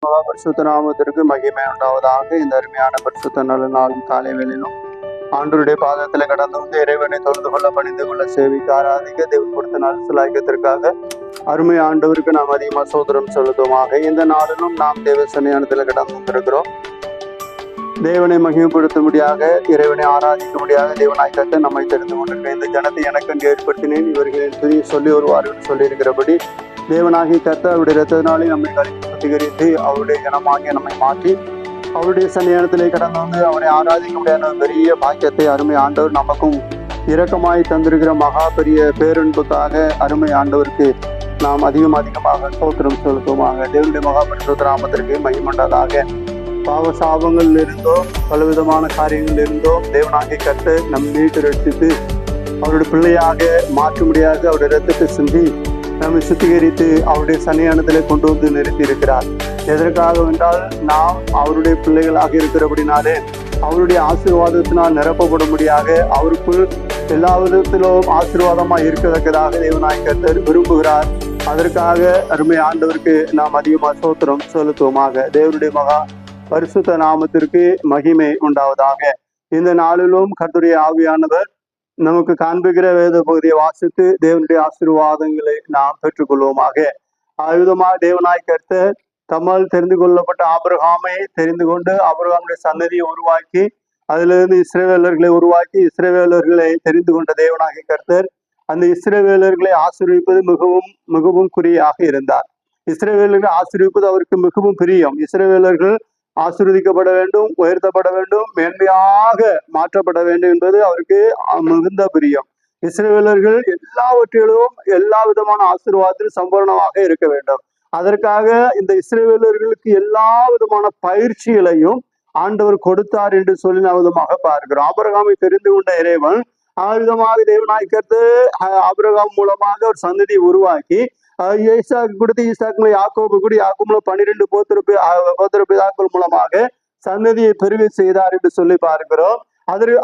பரிசுத்த நாமத்திற்கு மகிமை உண்டாவதாக. இந்த அருமையான பரிசுத்த நல்ல நாளும் காலை வேளையிலும் ஆண்டவருடைய பாதத்துல கடந்து வந்து இறைவனை தொழுது கொள்ள, பணிந்து கொள்ள, சேவிக்க, ஆராதிக்க தேவன் கொடுத்த நாள் சிலாய்க்கத்திற்காக அருமை ஆண்டவருக்கு நாம் அதிகமா சோதரம் செலுத்துவோமாக. இந்த நாளிலும் நாம் தேவ சன்னிதானத்துல கடந்து வந்திருக்கிறோம். தேவனை மகிமைப்படுத்தும்படியாக, இறைவனை ஆராதிக்கும்படியாக தேவனாய் கட்ட நம்மை தெரிந்து கொண்டிருக்க இந்த ஜனத்தை எனக்கு ஏற்படுத்தினேன், இவர்களின் சொல்லி வருவார்கள் சொல்லி இருக்கிறபடி தேவனாகி கத்த அவருடைய இரத்தத்தினாலே நம்மை கழித்து சுத்திகரித்து அவருடைய ஜனமாகிய நம்மை மாற்றி அவருடைய சன்னிதானத்திலே கடந்து வந்து அவரை ஆராதிக்க முடியாத பெரிய பாக்கியத்தை அருமை ஆண்டவர் நமக்கும் இரக்கமாய் தந்திருக்கிற மகா பெரிய பேரன்புக்காக அருமை ஆண்டவருக்கு நாம் அதிகமாக ஸ்தோத்திரம் செலுத்துவோமாக. தேவனுடைய மகா பரிசுத்த நாமத்திற்கு மகிமையுண்டதாக. பாவ சாபங்கள் இருந்தோ பலவிதமான காரியங்கள் இருந்தோ தேவனாகி கட்டு நம் மீட்டு ரட்சித்து அவருடைய பிள்ளையாக மாற்ற முடியாது அவருடைய இரத்தத்தை சிந்தி நம்மை சுத்திகரித்து அவருடைய சன்னிதானத்திலே கொண்டு வந்து நிறுத்தி இருக்கிறார். எதற்காக என்றால் நாம் அவருடைய பிள்ளைகளாக இருக்கிறபடினாலே அவருடைய ஆசீர்வாதத்தினால் நிரப்பப்படும்படியாக அவருக்குள் எல்லா விதத்திலும் ஆசீர்வாதமாக இருக்கத்தக்கதாக தேவனாய் கர்த்தர் விரும்புகிறார். அதற்காக அருமை ஆண்டவருக்கு நாம் அதிகமாக ஸ்தோத்திரம் செலுத்துவோமாக. தேவனுடைய மகா பரிசுத்த நாமத்திற்கு மகிமை உண்டாவதாக. இந்த நாளிலும் கர்த்தருடைய ஆவியானவர் நமக்கு காண்பிக்கிற வேத பகுதியை வாசித்து தேவனுடைய ஆசீர்வாதங்களை நாம் பெற்றுக்கொள்வோமாக. ஆயுதமாக தேவனாய் கர்த்தர் தம்மால் தெரிந்து கொள்ளப்பட்ட ஆபிரகாமை தெரிந்து கொண்டு ஆபிரகாமுடைய சன்னதியை உருவாக்கி அதிலிருந்து இஸ்ரவேலர்களை உருவாக்கி இஸ்ரவேலர்களை தெரிந்து கொண்ட தேவனாகிய கர்த்தர் அந்த இஸ்ரவேலர்களை ஆசீர்விப்பது மிகவும் குறியாக இருந்தார். இஸ்ரவேலர்களை ஆசீர்விப்பது அவருக்கு மிகவும் பிரியம். இஸ்ரவேலர்கள் ஆசீர்வதிக்கப்பட வேண்டும், உயர்த்தப்பட வேண்டும், மேன்மையாக மாற்றப்பட வேண்டும் என்பது அவருக்கு மிகுந்த பிரியம். இஸ்ரவேலர்கள் எல்லாவற்றிலும் எல்லா விதமான ஆசீர்வாதத்தில் சம்பூர்ணமாக இருக்க வேண்டும். அதற்காக இந்த இஸ்ரவேலர்களுக்கு எல்லா விதமான பயிற்சிகளையும் ஆண்டவர் கொடுத்தார் என்று சொல்லி விதமாக பார்க்கிறோம். ஆபிரகாமை தெரிந்து கொண்ட இறைவன் ஆயுதமாக தேவனாய் கர்த்து ஆபிரகாம் மூலமாக ஒரு சந்ததியை உருவாக்கி ஈசாக்கு கொடுத்து ஈசாக்கு யாக்கோபு கூட யாக்கோபுல 12 கோத்திரப்பிதாக்கள் மூலமாக சன்னதியை பெருக செய்தார் என்று சொல்லி பார்க்கிறோம்.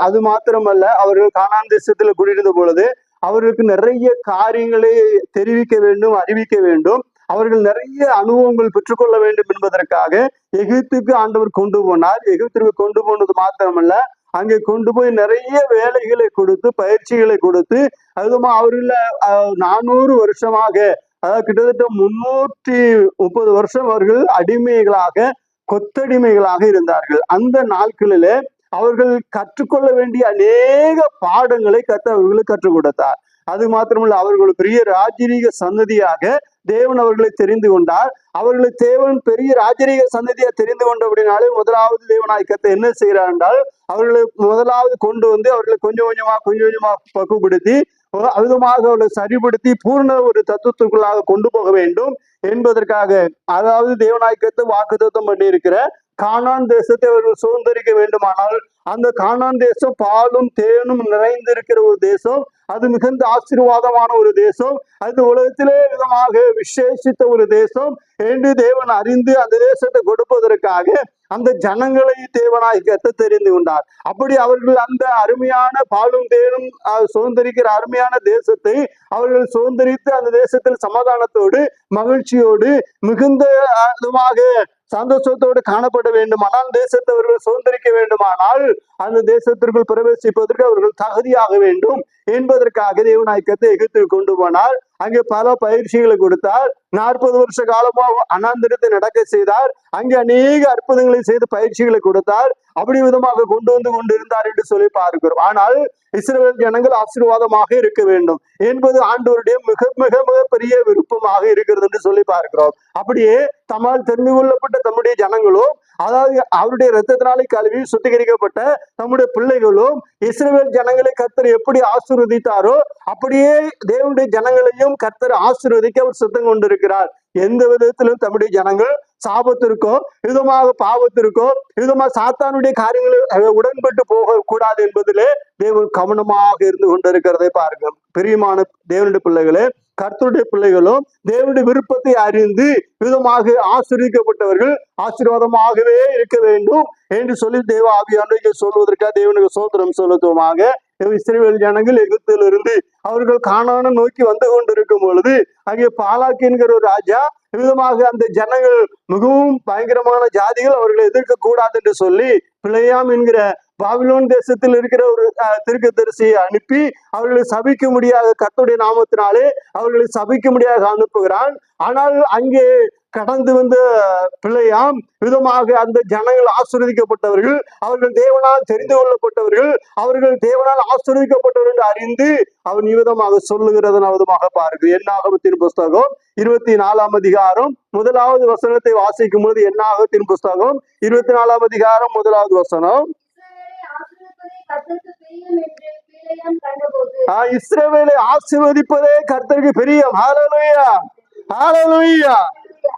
அது மாத்திரமல்ல, அவர்கள் கானான் தேசத்துல குடியிருந்த பொழுது அவர்களுக்கு நிறைய காரியங்களை தெரிவிக்க வேண்டும், அறிவிக்க வேண்டும். அவர்கள் நிறைய அனுபவங்கள் பெற்றுக்கொள்ள வேண்டும் என்பதற்காக எகிப்துக்கு ஆண்டவர் கொண்டு போனார். எகிப்திற்கு கொண்டு போனது மாத்திரமல்ல, அங்கே கொண்டு போய் நிறைய வேலைகளை கொடுத்து பயிற்சிகளை கொடுத்து அதுமா அவர்கள 400 வருஷமாக, அதாவது கிட்டத்தட்ட 330 வருஷம் அவர்கள் அடிமைகளாக கொத்தடிமைகளாக இருந்தார்கள். அந்த நாட்களிலே அவர்கள் கற்றுக்கொள்ள வேண்டிய அநேக பாடங்களை அவர்களுக்கு கற்றுக் கொடுத்தார். அது மாத்திரமல்ல, அவர்கள் பெரிய ராஜரீக சந்ததியாக தேவன் அவர்களை தெரிந்து கொண்டார். அவர்களை தேவன் பெரிய ராஜரீக சந்ததியா தெரிந்து கொண்டபடினாலே முதலாவது தேவனாய் கர்த்தர் என்ன செய்கிறார் என்றால் அவர்களை முதலாவது கொண்டு வந்து அவர்களை கொஞ்சம் கொஞ்சமா பக்குவப்படுத்தி அவிதமாக அவர்களை சரிப்படுத்தி பூர்ண ஒரு தத்துவத்துக்குள்ளாக கொண்டு போக வேண்டும் என்பதற்காக, அதாவது தேவனாய் கர்த்தர் வாக்குத்தத்தம் பண்ணி இருக்கிற கானான் தேசத்தை அவர்கள் சுதந்திரிக்க வேண்டுமானால் அந்த கானான் தேசம் பாலும் தேனும் நிறைந்திருக்கிற ஒரு தேசம், அது மிகுந்த ஆசீர்வாதமான ஒரு தேசம், அது உலகத்திலே விதமாக விசேஷித்த ஒரு தேசம் என்று தேவன் அறிந்து அந்த தேசத்தை கொடுப்பதற்காக அந்த ஜனங்களை தேவனாய் கர்த்தர் தெரிந்து கொண்டார். அப்படி அவர்கள் அந்த அருமையான பாலும் தேனும் சுதந்திரிக்கிற அருமையான தேசத்தை அவர்கள் சுதந்திரித்து அந்த தேசத்தில் சமாதானத்தோடு மகிழ்ச்சியோடு மிகுந்த சந்தோஷத்தோடு காணப்பட வேண்டுமானால் தேசத்தை அவர்கள் சுதந்திரிக்க வேண்டுமானால் அந்த தேசத்திற்குள் பிரவேசிப்பதற்கு அவர்கள் தகுதியாக வேண்டும் என்பதற்காக தேவனாய் கர்த்தர் எகிப்திற்கு கொண்டு போனார். அங்கே பல பயிற்சிகளை கொடுத்தார். 40 வருஷ காலமா அனாந்திரத்தை நடக்க செய்தார். அங்கே அநேக அற்புதங்களை செய்து பயிற்சிகளை கொடுத்தார். அப்படி விதமாக கொண்டு வந்து கொண்டிருந்தார் என்று சொல்லி பார்க்கிறோம். ஆனால் இஸ்ரவேல் ஜனங்கள் ஆசீர்வாதமாக இருக்க வேண்டும் என்பது ஆண்டவருடைய மிக மிக மிக பெரிய விருப்பமாக இருக்கிறது என்று சொல்லி பார்க்கிறோம். அப்படியே தம்மால் தெரிந்து கொள்ளப்பட்ட தம்முடைய ஜனங்களும், அதாவது அவருடைய இரத்தத்தினாலே கழுவி சுத்திகரிக்கப்பட்ட தம்முடைய பிள்ளைகளும் இஸ்ரவேல் ஜனங்களை கர்த்தர் எப்படி ஆசீர்வதித்தாரோ அப்படியே தேவனுடைய ஜனங்களையும் கர்த்தர் ஆசீர்வதிக்க அவர் சுத்தம் கொண்டிருக்கிறார். எந்த விதத்திலும் தம்முடைய ஜனங்கள் சாபத்திற்கோ விதமாக பாவத்திற்கோ விதமாக சாத்தானுடைய காரியங்களை உடன்பட்டு போக கூடாது என்பதிலே தேவன் கவனமாக இருந்து கொண்டிருக்கிறதை பார்க்கிறோம். பிரியமான தேவனுடைய பிள்ளைகளே, கர்த்தருடைய பிள்ளைகளும் தேவனுடைய விருப்பத்தை அறிந்து விதமாக ஆசீர்வதிக்கப்பட்டவர்கள் ஆசீர்வாதமாகவே இருக்க வேண்டும் என்று சொல்லி தேவ ஆவியானவரை சொல்வதற்காக தேவனுக்கு ஸ்தோத்திரம் செலுத்துவோமாக. இஸ்ரவேல் ஜனங்கள் எகிப்திலிருந்து அவர்கள் கானானை நோக்கி வந்து கொண்டிருக்கும் பொழுது அங்கே பாலாக் என்கிற ஒரு ராஜா விதமாக அந்த ஜனங்கள் மிகவும் பயங்கரமான ஜாதிகள் அவர்களை எதிர்க்க கூடாது என்று சொல்லி பிழையாம் என்கிற பாபிலோன் தேசத்தில் இருக்கிற ஒரு தீர்க்கதரிசியை அனுப்பி அவர்களை சபிக்க முடியாத கர்த்தருடைய நாமத்தினாலே அவர்களை சபிக்க முடியாத அனுப்புகிறான். ஆனால் அங்கே கடந்து வந்த பிழையாம் விதமாக அந்த ஜனங்கள் ஆசீர்வதிக்கப்பட்டவர்கள், அவர்கள் தேவனால் தெரிந்து கொள்ளப்பட்டவர்கள், அவர்கள் தேவனால் ஆசீர்வதிக்கப்பட்டவர்கள் என்று அறிந்து அவன் விதமாக சொல்லுகிறதன் விதமாக பாருங்கள். என்னாகமத்தின் புஸ்தகம் 24ஆம் அதிகாரம் 1வது வசனத்தை வாசிக்கும் போது, என்னாகமத்தின் புஸ்தகம் 24ஆம் அதிகாரம் 1வது வசனம், இஸ்ரவேலை ஆசீர்வதிப்பதே கர்த்தருக்கு பிரியம். ஹல்லேலூயா, ஹல்லேலூயா.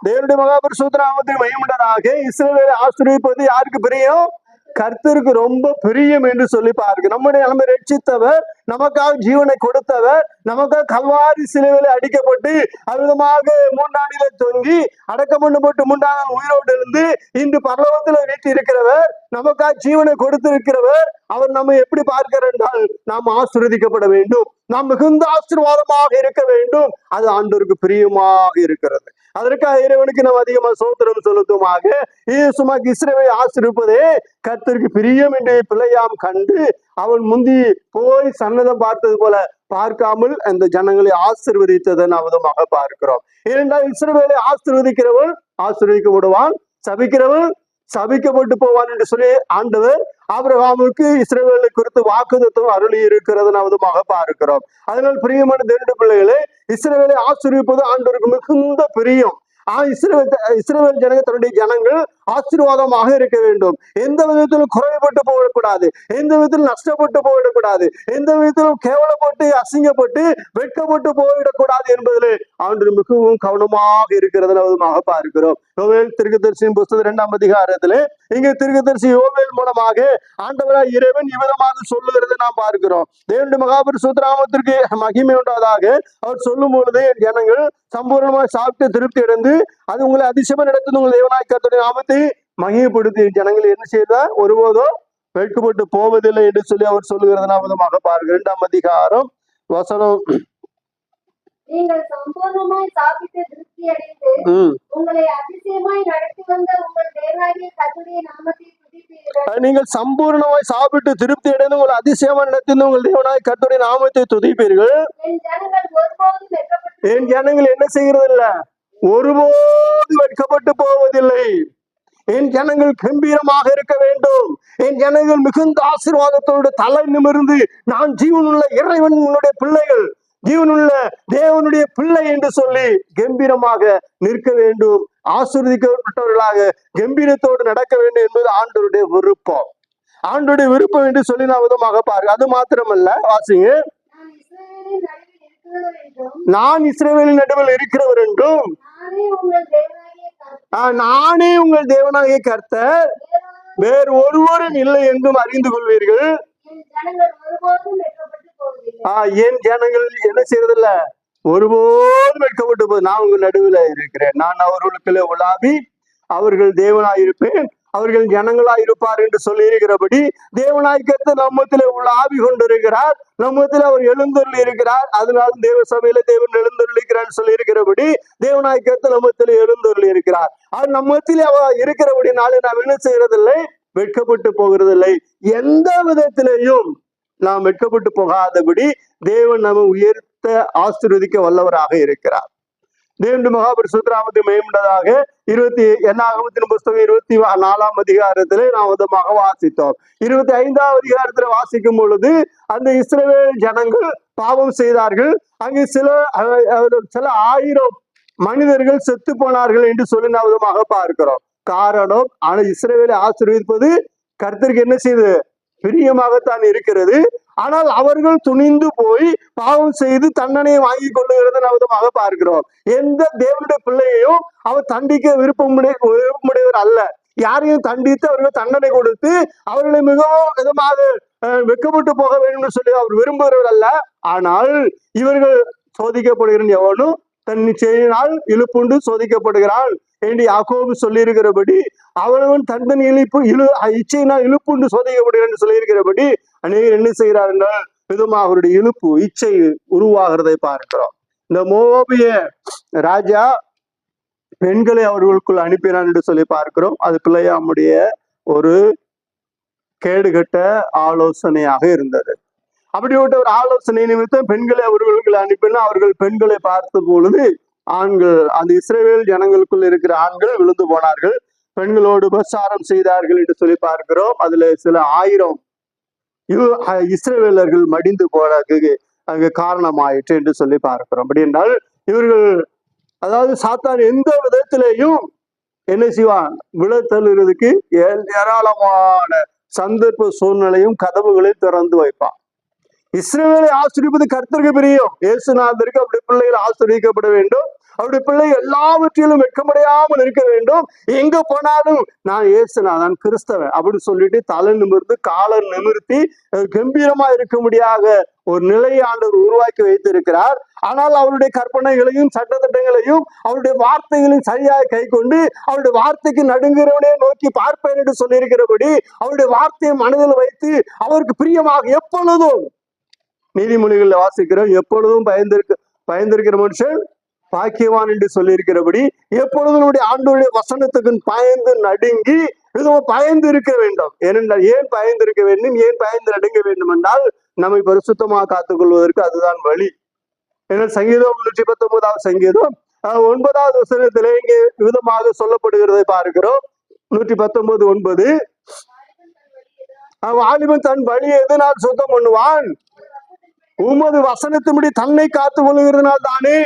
தேவனுடைய மகாபரிசுத்த நாமத்துக்கு மகிமையுண்டாதாக. இஸ்ரவேலை ஆசீர்வதிப்பது யாருக்கு பிரியம்? கர்த்தருக்கு ரொம்ப பிரியம் என்று சொல்லி பாருங்க. நம்முடைய நம்ம ரட்சித்தவர், நமக்காக ஜீவனை கொடுத்தவர், நமக்காக கல்வாரி சிலுவையிலே அடிக்கப்பட்டு அவ்விதமாக 3 நாளிலே தொங்கி அடக்கம் பண்ணப்பட்டு 3ஆம் நாள் உயிரோடு இருந்து இன்று பரலோகத்தில் வீட்டு இருக்கிறவர், நமக்காக ஜீவனை கொடுத்திருக்கிறவர். அவர் நம்ம எப்படி பார்க்கிறார் என்றால், நாம் ஆசீர்வதிக்கப்பட வேண்டும், நாம் மிகுந்த ஆசீர்வாதமாக இருக்க வேண்டும். அது ஆண்டவருக்கு பிரியமாக இருக்கிறது. அதற்காக இறைவனுக்கு நாம் அதிகமாக ஸ்தோத்திரம் செலுத்துமாக. சும்மாக்கு இஸ்ரவேலை ஆசீர்வதிப்பதே கர்த்தருக்கு பிரியம் என்று பிழையாம் கண்டு அவன் முந்தி போய் சன்னதம் பார்த்தது போல பார்க்காமல் அந்த ஜனங்களை ஆசீர்வதித்ததை நாம் விதமாக பார்க்கிறோம். ஏனென்றால் இஸ்ரவேலை ஆசீர்வதிக்கிறவன் ஆசீர்வதிக்கப்படுவான், சபிக்கிறவன் சபிக்கப்பட்டு போவான் என்று சொல்லி ஆண்டவர் ஆபிரகாமுக்கு இஸ்ரவேலை குறித்து வாக்குத்தத்தம் அருளி இருக்கிறது நாம் விதமாக பார்க்கிறோம். அதனால் பிரியமான தேவனுடைய பிள்ளைகளே, இஸ்ரவேலை ஆசீர்வதிப்பது ஆண்டவருக்கு மிகுந்த பிரியம். இஸ்ரவேல் ஜனங்கள் தன்னுடைய ஜனங்கள் ஆசீர்வாதமாக இருக்க வேண்டும். எந்த விதத்திலும் குறைபட்டு போகக்கூடாது, எந்த விதத்திலும் நஷ்டப்பட்டு போயிடக்கூடாது, எந்த விதத்திலும் கேவலப்பட்டு அசிங்கப்பட்டு வெட்கப்பட்டு போயிடக்கூடாது என்பதிலே ஆண்டு மிகவும் கவனமாக இருக்கிறது பார்க்கிறோம். யோவேல் தீர்க்கதரிசியின் புஸ்தகம் 2ஆம் அதிகாரத்திலே இங்கே தீர்க்கதரிசி யோவேல் மூலமாக ஆண்டவராய் இறைவன் இவ்விதமாக சொல்லுகிறதை நாம் பார்க்கிறோம். தேவனுடைய மகாபரிசுத்த நாமத்திற்கு மகிமை உண்டாதாக. அவர் சொல்லும் பொழுது, ஜனங்கள் சம்பூர்ணமாக சாப்பிட்டு திருப்தி அடைந்து அது உங்களை அதிசயமா நடத்துது, உங்கள் தேவனாய் கர்த்தருடைய நாமத்தை மகிமைப்படுத்தி ஜனங்கள் என்ன செய்தார்? ஒருபோதோ வெட்கப்பட்டு போவதில்லை என்று சொல்லி அவர் சொல்லுகிறது நாம் விதமாக பாருங்கள். 2ஆம் அதிகாரம் வசனம், நீங்கள் சம்பூர்ணமாய் சாப்பிட்டு திருப்தி அடைந்து உங்களை அதிசயமாய் நடத்தி வந்த உங்கள் தேவனாகிய கர்த்தருடைய நாமத்தை துதிப்பீர்கள். நீங்கள் சம்பூர்ணமாய் சாப்பிட்டு திருப்தி அடைந்து உங்களை அதிசயமாய் நடத்தி உங்கள் தேவனாகிய கர்த்தருடைய நாமத்தை துதிப்பீர்கள். என் ஜனங்கள் என்ன செய்கிறது இல்ல? ஒருபோது வெட்கப்பட்டு போவதில்லை. என் ஜனங்கள் கம்பீரமாக இருக்க வேண்டும். என் ஜனங்கள் மிகுந்த ஆசீர்வாதத்தோடு தலை நிமிர்ந்து, நான் ஜீவனுள்ள இறைவனுடைய பிள்ளைகள், ஜீவனுள்ள தேவனுடைய பிள்ளை என்று சொல்லி கம்பீரமாக நிற்க வேண்டும். ஆசீர்வதிக்கப்பட்டவர்களாக கம்பீரத்தோடு நடக்க வேண்டும் என்பது ஆண்டவருடைய விருப்பம். ஆண்டவருடைய விருப்பம் என்று சொல்லி நான் விதமாக பாருங்க. அது மாத்திரமல்ல, வாசிங்க, நான் இஸ்ரவேலின் நடுவில் இருக்கிறவர் என்றும் நானே உங்கள் தேவனாகிய கர்த்தர், வேறு ஒருவரும் இல்லை என்றும் அறிந்து கொள்வீர்கள். என் ஜனங்கள் என்ன செய்யறதில்ல? ஒருபோதும் வெட்கப்பட்டு போது நான் உங்கள் நடுவில் இருக்கிறேன். நான் அவர்களுக்குள்ளே உலாவி அவர்கள் தேவனாயிருப்பேன், அவர்கள் ஜனங்களாய் இருப்பார் என்று சொல்லி இருக்கிறபடி தேவனாய் கர்த்தர் நம்மத்திலே உள்ள ஆவி கொண்டிருக்கிறார், நம்மத்தில் அவர் எழுந்தருளி இருக்கிறார். அதனால தேவ சபையில தேவன் எழுந்தருளிக்கிறார் சொல்லி இருக்கிறபடி தேவனாய் கர்த்தர் நம்மத்திலே எழுந்தருளி இருக்கிறார். அது நம்மத்திலே அவர் இருக்கிறபடினாலே நாம் என்ன செய்யறதில்லை? வெட்கப்பட்டு போகிறதில்லை. எந்த விதத்திலேயும் நாம் வெட்கப்பட்டு போகாதபடி தேவன் நம்ம உயர்த்த ஆசீர்வதிக்க வல்லவராக இருக்கிறார். தேவனுடைய மகாபரிசுத்த நாமத்துக்கு மகிமையுண்டாதாக. என்னாகமத்தின் புஸ்தகம் 24ஆம் அதிகாரத்திலே நாம் விதமாக வாசித்தோம். 25ஆம் அதிகாரத்துல வாசிக்கும் பொழுது அந்த இஸ்ரவேல் ஜனங்கள் பாவம் செய்தார்கள். அங்கே சில 1000 மனிதர்கள் செத்து போனார்கள் என்று சொல்லி நாம் விதமாக பார்க்கிறோம். காரணம், ஆனால் இஸ்ரவேலை ஆசீர்வதிப்பது கர்த்தருக்கு என்ன செய்யுது? பிரியமாகத்தான் இருக்கிறது. ஆனால் அவர்கள் துணிந்து போய் பாவம் செய்து தண்டனையை வாங்கி கொள்ளுகிறத விதமாக பார்க்கிறோம். எந்த தேவனுடைய பிள்ளையையும் அவர் தண்டிக்க விருப்பமுடையவர் அல்ல. யாரையும் தண்டித்து அவர்கள் தண்டனை கொடுத்து அவர்களை மிகவும் விதமாக வெட்கப்பட்டு போக வேண்டும் என்று சொல்லி அவர் விரும்புகிறவர் அல்ல. ஆனால் இவர்கள் சோதிக்கப்படுகிற எவனும் தன் செய்யினால் இழுப்புண்டு சோதிக்கப்படுகிறான் என்று யாக்கோபு சொல்லி இருக்கிறபடி, அவனவன் தண்டனை இச்சையினால் இழுப்புண்டு சோதிக்கப்படுகிறான் என்று சொல்லி இருக்கிறபடி அநேகர் என்ன செய்கிறார் என்றால் விதமாக அவருடைய இழுப்பு இச்சை உருவாகிறதை பார்க்கிறோம். இந்த மோவாபிய ராஜா பெண்களை அவர்களுக்குள் அனுப்பினான் என்று சொல்லி பார்க்கிறோம். அது பிள்ளையாமுடைய ஒரு கேடுகட்ட ஆலோசனையாக இருந்தது. அப்படிப்பட்ட ஒரு ஆலோசனை நிமித்தம் பெண்களை அவர்களுக்குள் அனுப்பினா அவர்கள் பெண்களை பார்த்த பொழுது ஆண்கள், அந்த இஸ்ரவேல் ஜனங்களுக்குள் இருக்கிற ஆண்கள் விழுந்து போனார்கள், பெண்களோடு உபசாரம் செய்தார்கள் என்று சொல்லி பார்க்கிறோம். அதுல சில 1000 இஸ்ரவேலர்கள் மடிந்து போனதுக்கு அங்கு காரணமாயிற்று என்று சொல்லி பார்க்கிறோம். அப்படி என்றால் இவர்கள், அதாவது சாத்தான் எந்த விதத்திலேயும் என்ன செய்வான், விழத்தள்ளுறதுக்கு ஏராளமான சந்தர்ப்ப சூழ்நிலையும் கதவுகளையும் திறந்து வைப்பான். இஸ்ரவேலை ஆசீர்வதிப்பது கர்த்தருக்கு பிரியம். இயேசுநாதருக்கு அப்படி பிள்ளைகள் ஆசீர்வதிக்கப்பட வேண்டும். அவருடைய பிள்ளை எல்லாவற்றிலும் வெட்கமடையாமல் இருக்க வேண்டும். எங்க போனாலும் நான் இயேசுநாதன், கிறிஸ்தவன் அப்படி சொல்லிட்டு தலை நிமிர்ந்து காலை நிமிர்த்தி கம்பீரமா இருக்க முடியாத ஒரு நிலையை ஆண்டவர் உருவாக்கி வைத்திருக்கிறார். ஆனால் அவருடைய கற்பனைகளையும் சட்டத்திட்டங்களையும் அவருடைய வார்த்தைகளையும் சரியாக கை கொண்டு அவருடைய வார்த்தைக்கு நடுங்கிறவனே நோக்கி பார்ப்பேன் என்று சொல்லியிருக்கிறபடி அவருடைய வார்த்தையை மனதில் வைத்து அவருக்கு பிரியமாக எப்பொழுதும், நீதிமொழிகளில் வாசிக்கிறோம், எப்பொழுதும் பயந்திருக்கிற மனுஷன் பாக்கியவான் என்று சொல்லி இருக்கிறபடி எப்பொழுதும் நம்முடைய ஆண்டவருடைய வசனத்துக்கு பயந்து நடுங்கி பயந்து இருக்க வேண்டும். ஏனென்றால் ஏன் பயந்து இருக்க வேண்டும், ஏன் பயந்து நடுங்க வேண்டும் என்றால் நம்மை பரிசுத்தமாக காத்துக் கொள்வதற்கு அதுதான் வழி. ஏன்னா சங்கீதம் 119 சங்கீதம் 9 வசனத்திலே இங்கே விதமாக சொல்லப்படுகிறதை பார்க்கிறோம். 119:9, வாலிபன் தன் வழியை எதனால் சுத்தம் பண்ணுவான், உமது வசனத்தின்படி தன்னை காத்துக் கொள்ளுகிறதுனால் தானே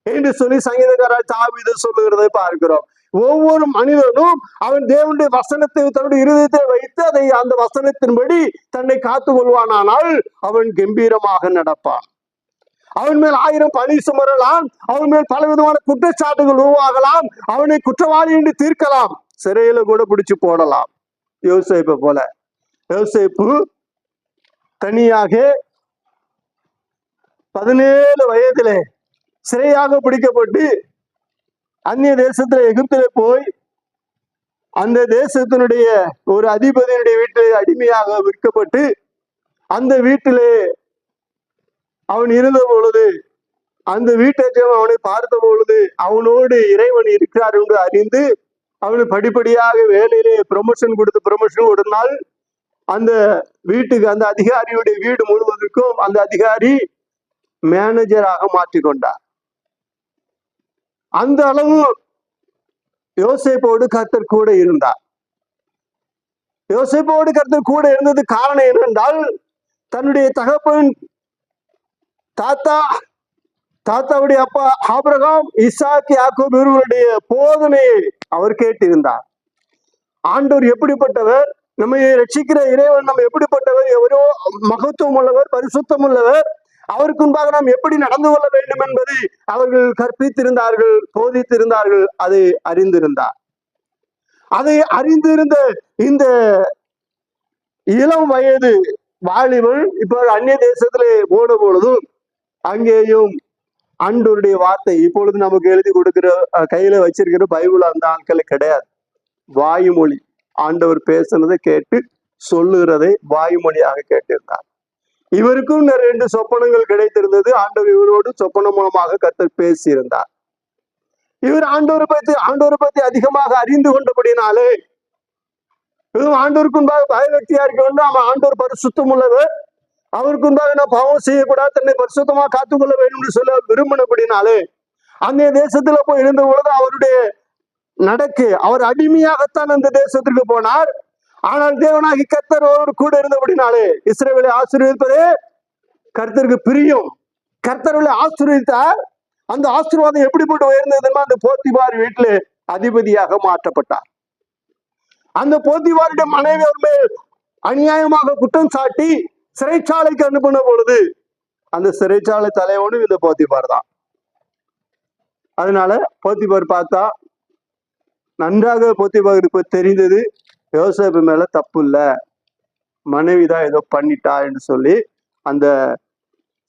என்று சொல்லி சங்கீதக்காரர் தாவீது சொல்லுகிறதை பார்க்கிறோம். ஒவ்வொரு மனிதனும் அவன் தேவனுடைய வசனத்தை தன்னுடைய இருதயத்தை வைத்து அதை அந்த வசனத்தின்படி தன்னை காத்துக் கொள்வானால் அவன் கம்பீரமாக நடப்பான். அவன் மேல் 1000 பழி சுமரலாம், அவன் மேல் பலவிதமான குற்றச்சாட்டுகள் உருவாகலாம், அவனை குற்றவாளி என்று தீர்க்கலாம், சிறையில கூட பிடிச்சு போடலாம். யோசேப்பை போல. யோசேப்பு தனியாக 17 வயதிலே சிறையாக பிடிக்கப்பட்டு அந்நிய தேசத்துல எகிப்திலே போய் அந்த தேசத்தினுடைய ஒரு அதிபதியினுடைய வீட்டிலே அடிமையாக விற்கப்பட்டு அந்த வீட்டிலே அவன் இருந்த பொழுது, அந்த வீட்டை அவனை பார்த்த பொழுது அவனோடு இறைவன் இருக்கிறார் என்று அறிந்து அவனு படிப்படியாக வேலையிலே ப்ரமோஷன் ஒரு நாள் அந்த வீட்டுக்கு, அந்த அதிகாரியுடைய வீடு முழுவதற்கும் அந்த அதிகாரி மேனேஜராக மாற்றிக்கொண்டார். அந்த அளவு யோசேப்போடு கர்த்தர் கூட இருந்தார். யோசேப்போடு கர்த்தர் கூட இருந்தது காரணம் என்னென்றால் தன்னுடைய தகப்பன் தாத்தாவுடைய அப்பா ஆபிரகாம், ஈசாக்கு, யாக்கோபு இவர்களுடைய போதனையை அவர் கேட்டிருந்தார். ஆண்டவர் எப்படிப்பட்டவர், நம்மை ரட்சிக்கிற இறைவன் நம்ம எப்படிப்பட்டவர், எவரோ மகத்துவம் உள்ளவர், பரிசுத்தம் உள்ளவர், அவருக்கு முன்பாக நாம் எப்படி நடந்து கொள்ள வேண்டும் என்பதை அவர்கள் கற்பித்திருந்தார்கள், போதித்திருந்தார்கள், அதை அறிந்திருந்தார். அதை அறிந்திருந்த இந்த இளம் வயது வாலிபன் இப்ப அந்நிய தேசத்திலே போன பொழுதும் அங்கேயும் ஆண்டவருடைய வார்த்தை இப்பொழுது நமக்கு எழுதி கொடுக்கிற கையில வச்சிருக்கிற பைபிள் அந்த ஆட்கள் கிடையாது. வாயுமொழி, ஆண்டவர் பேசுனதை கேட்டு சொல்லுகிறதை வாயுமொழியாக கேட்டிருந்தார். இவருக்கும் 2 சொப்பனங்கள் கிடைத்திருந்தது. ஆண்டவர் இவரோடு சொப்பனம் மூலமாக கர்த்தர் பேசியிருந்தார். இவர் ஆண்டவரை பத்தி அதிகமாக அறிந்து கொண்டபடினாலே ஆண்டவருக்கு முன்பாக பயபக்தியா இருக்க வேண்டும். அவன் ஆண்டவர் பரிசுத்தம் உள்ளவர், அவருக்கு முன்பாக நான் பாவம் செய்யக்கூடாது, தன்னை பரிசுத்தமா காத்துக்கொள்ள வேண்டும் என்று சொல்ல விரும்பினபடினாலே அந்த தேசத்துல போய் இருந்த பொழுது அவருடைய நடக்கு, அவர் அடிமையாகத்தான் அந்த தேசத்திற்கு போனார். ஆனால் தேவனாகி கர்த்தர் அவர் கூட இருந்தபடினாலே இஸ்ரவேலை ஆசீர்வதிப்பதே கர்த்தருக்கு பிரியம். கர்த்தர்களை ஆசீர்வதித்தார். அந்த ஆசீர்வாதம் எப்படிப்பட்டு உயர்ந்ததுன்னா அந்த போத்திபார் வீட்டிலே அதிபதியாக மாற்றப்பட்டார். அந்த போத்திபாருடைய மனைவி அவர் மேல் அநியாயமாக குற்றம் சாட்டி சிறைச்சாலைக்கு அனுப்பின பொழுது அந்த சிறைச்சாலை தலைவனும் இந்த போத்திபார் தான். அதனால போத்திபார் பார்த்தா நன்றாக போத்திபாருக்கு தெரிந்தது யோசேப்பு மேல தப்பு இல்லை, மனைவிதான் ஏதோ பண்ணிட்டா என்று சொல்லி அந்த